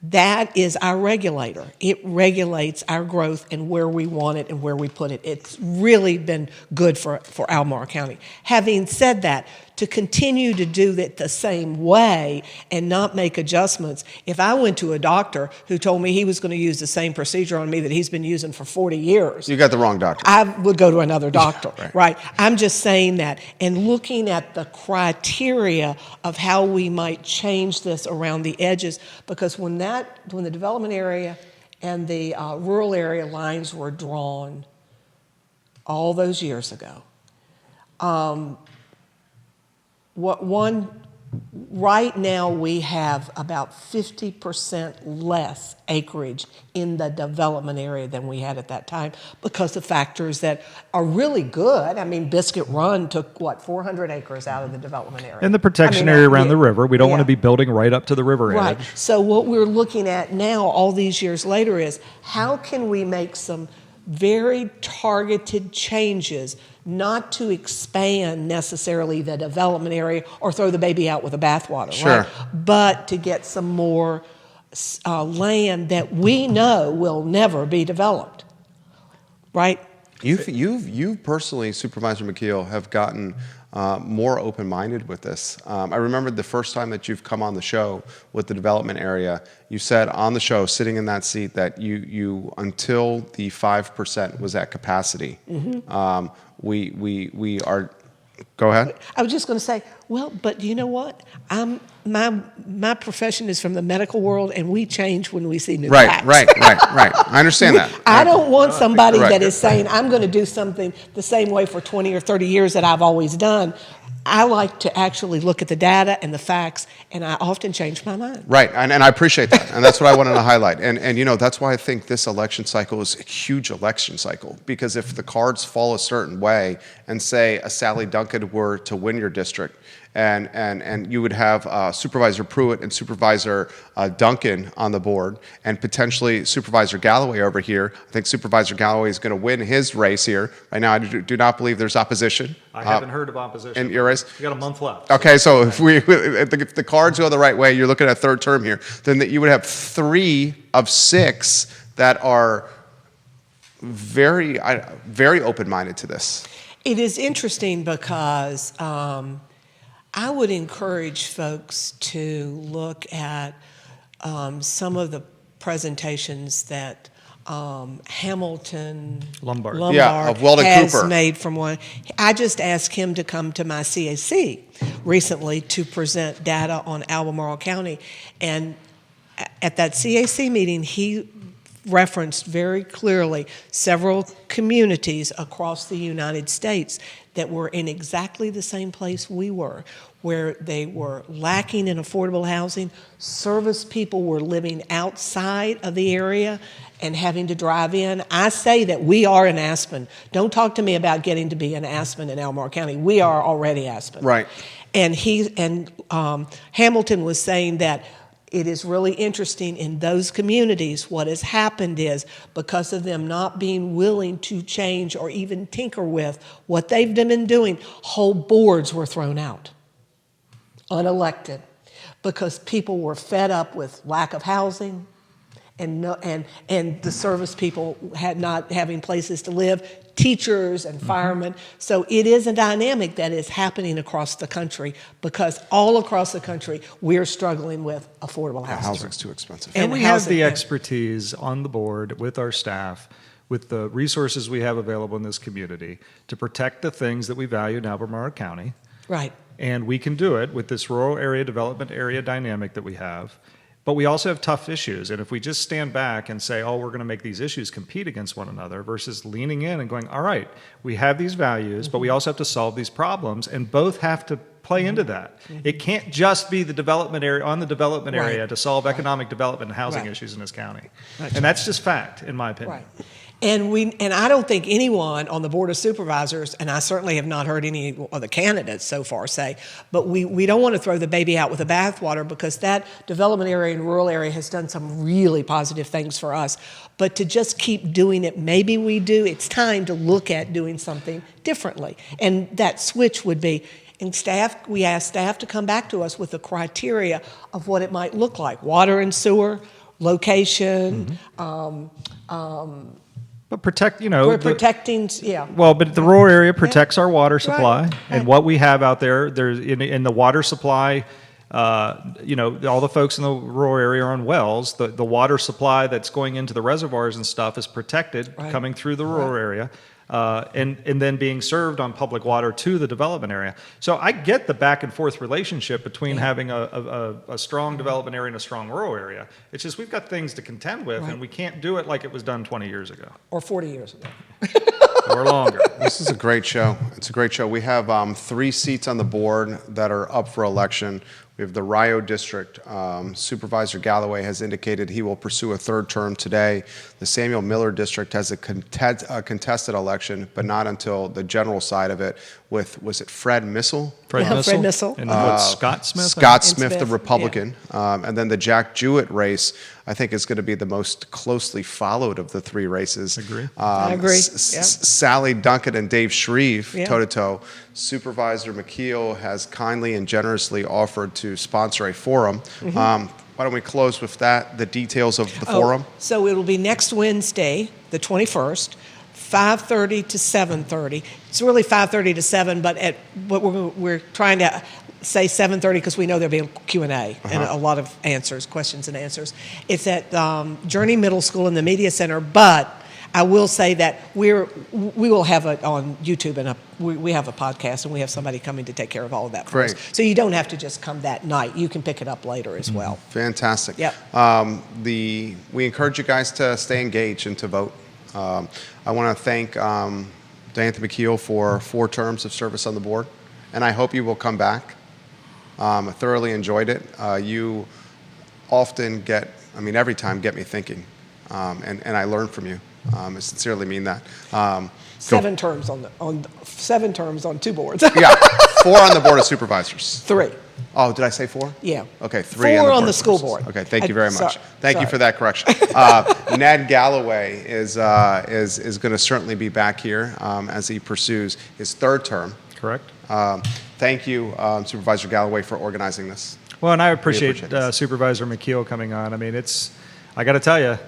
B: that is our regulator. It regulates our growth and where we want it and where we put it. It's really been good for Albemarle County. Having said that, to continue to do it the same way and not make adjustments, if I went to a doctor who told me he was going to use the same procedure on me that he's been using for 40 years,
A: You got the wrong doctor.
B: I would go to another doctor,
A: Right.
B: right? I'm just saying that and looking at the criteria of how we might change this around the edges, because when the development area and the rural area lines were drawn all those years ago, right now we have about 50% less acreage in the development area than we had at that time because of factors that are really good. I mean, Biscuit Run took, 400 acres out of the development area.
C: And the protection area around the river. We don't want to
B: yeah.
C: be building right up to the river
B: Right.
C: edge.
B: So what we're looking at now, all these years later, is how can we make some very targeted changes, not to expand necessarily the development area or throw the baby out with the bathwater,
A: Sure.
B: right? But to get some more land that we know will never be developed, right?
A: You personally, Supervisor McKeel, have gotten more open-minded with this. I remember the first time that you've come on the show with the development area, you said on the show, sitting in that seat, that you until the 5% was at capacity, we are. Go ahead.
B: I was just going to say, well, but you know what? My profession is from the medical world, and we change when we see new facts.
A: Right. I understand that.
B: I don't want somebody
A: Right.
B: that is saying, I'm going to do something the same way for 20 or 30 years that I've always done. I like to actually look at the data and the facts, and I often change my mind.
A: Right, and I appreciate that, and that's what I wanted to highlight. And that's why I think this election cycle is a huge election cycle, because if the cards fall a certain way, and say a Sally Duncan were to win your district, and you would have Supervisor Pruitt and Supervisor Duncan on the board, and potentially Supervisor Gallaway over here. I think Supervisor Gallaway is going to win his race here. Right now, I do not believe there's opposition.
C: I haven't heard of opposition.
A: In your race?
C: We got a month left.
A: Okay, so if the cards go the right way, you're looking at a third term here, then you would have 3 of 6 that are very open-minded to this.
B: It is interesting because I would encourage folks to look at some of the presentations that Hamilton
C: Lombard.
A: of Weldon
B: has
A: Cooper.
B: made from one. I just asked him to come to my CAC recently to present data on Albemarle County. And at that CAC meeting, he referenced very clearly several communities across the United States that were in exactly the same place we were, where they were lacking in affordable housing. Service people were living outside of the area and having to drive in. I say that we are in Aspen. Don't talk to me about getting to be in Aspen in Albemarle County. We are already Aspen.
A: Right.
B: And Hamilton was saying that it is really interesting in those communities. What has happened is, because of them not being willing to change or even tinker with what they've been doing, whole boards were thrown out, unelected, because people were fed up with lack of housing and the service people had not having places to live, teachers and firemen. So it is a dynamic that is happening across the country, because all across the country we're struggling with affordable housing.
A: Housing's too expensive.
C: And we have
B: housing,
C: the expertise on the board with our staff, with the resources we have available in this community to protect the things that we value in Albemarle County.
B: Right.
C: And we can do it with this rural area development area dynamic that we have. But we also have tough issues. And if we just stand back and say, oh, we're going to make these issues compete against one another, versus leaning in and going, all right, we have these values, but we also have to solve these problems, and both have to play into that. It can't just be the development area
B: Right.
C: area to solve economic development and housing
B: Right.
C: issues in this county.
B: That's
C: And that's just fact, in my opinion.
B: Right. And I don't think anyone on the Board of Supervisors, and I certainly have not heard any of the candidates so far say, but we don't want to throw the baby out with the bathwater, because that development area and rural area has done some really positive things for us. But to just keep doing it, maybe we do. It's time to look at doing something differently. And that switch would be, and we asked staff to come back to us with the criteria of what it might look like: water and sewer, location,
C: But protect,
B: we're protecting, yeah.
C: Well, but the rural area protects our water supply,
B: Right.
C: and what we have out there's in the water supply. All the folks in the rural area are on wells. The water supply that's going into the reservoirs and stuff is protected,
B: Right.
C: coming through the rural area, and then being served on public water to the development area. So I get the back and forth relationship between having a strong development area and a strong rural area. It's just we've got things to contend with,
B: Right.
C: and we can't do it like it was done 20 years ago
B: Or 40 years ago.
C: or longer.
A: This is a great show. It's a great show. We have 3 seats on the board that are up for election. We have the Rio District. Supervisor Gallaway has indicated he will pursue a 3rd term today. The Samuel Miller District has a contested election, but not until the general side of it with, was it Fred Missel?
C: Fred
B: Yeah,
C: Missel.
B: Fred Missel.
C: And what's Scott Smith?
A: Scott
B: And
A: Smith, the
B: Smith,
A: Republican. And then the Jack Jewett race, I think, is going to be the most closely followed of the 3 races.
C: Agree.
B: I agree. Yep.
A: Sally Duncan and Dave Shreve,
B: Yeah.
A: toe-to-toe. Supervisor McKeel has kindly and generously offered to sponsor a forum.
B: Mm-hmm.
A: Why don't we close with that, the details of the forum?
B: So it'll be next Wednesday, the 21st, 5:30 to 7:30. It's really 5:30 to 7, but we're trying to say 7:30 because we know there'll be a Q&A and a lot of questions and answers. It's at Journey Middle School in the Media Center, but I will say that we will have it on YouTube, and we have a podcast, and we have somebody coming to take care of all of that for us.
A: Great.
B: So you don't have to just come that night. You can pick it up later as well.
A: Fantastic.
B: Yep.
A: We encourage you guys to stay engaged and to vote. I want to thank Diantha McKeel for 4 terms of service on the board, and I hope you will come back. I thoroughly enjoyed it. You often every time get me thinking, and I learn from you. I sincerely mean that.
B: 7 terms on 7 terms on 2 boards.
A: Yeah, 4 on the Board of Supervisors.
B: 3.
A: Oh, did I say 4?
B: Yeah.
A: Okay, 3
B: 4
A: on the
B: on
A: Board
B: the
A: of
B: school
A: Supervisors.
B: board.
A: Okay, thank you very much. Thank you
B: sorry.
A: for that correction. Ned Gallaway is going to certainly be back here as he pursues his 3rd term.
C: Correct.
A: Thank you, Supervisor Gallaway, for organizing this.
C: Well, and I appreciate
A: appreciate this.
C: Supervisor McKeel coming on. I mean, I got to tell you,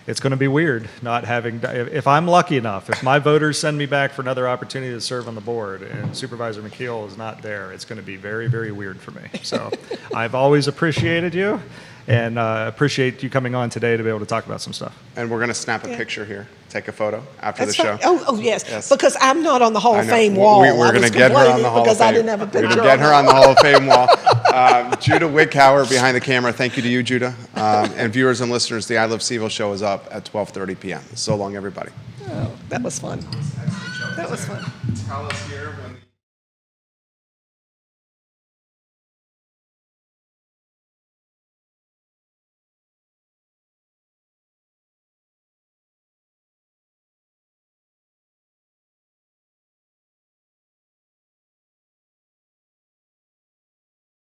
C: it's going to be weird not having, if I'm lucky enough, if my voters send me back for another opportunity to serve on the board and Supervisor McKeel is not there, it's going to be very, very weird for me. So I've always appreciated you, and appreciate you coming on today to be able to talk about some stuff.
A: And we're going to snap a picture here, take a photo after
B: That's
A: the show.
B: fine. Oh, yes.
A: Yes.
B: Because I'm not on the Hall
A: I
B: of
A: know.
B: Fame wall.
A: We're
B: I
A: going
B: was
A: to get her on
B: complaining
A: the Hall of
B: because
A: Fame.
B: I didn't have a picture.
A: We're going to get her on the Hall of Fame wall. Judah Wickhauer behind the camera. Thank you to you, Judah. And viewers and listeners, the I Love CVille show is up at 12:30 p.m. So long, everybody.
B: Oh, that was fun. That was fun.
A: Tell us here when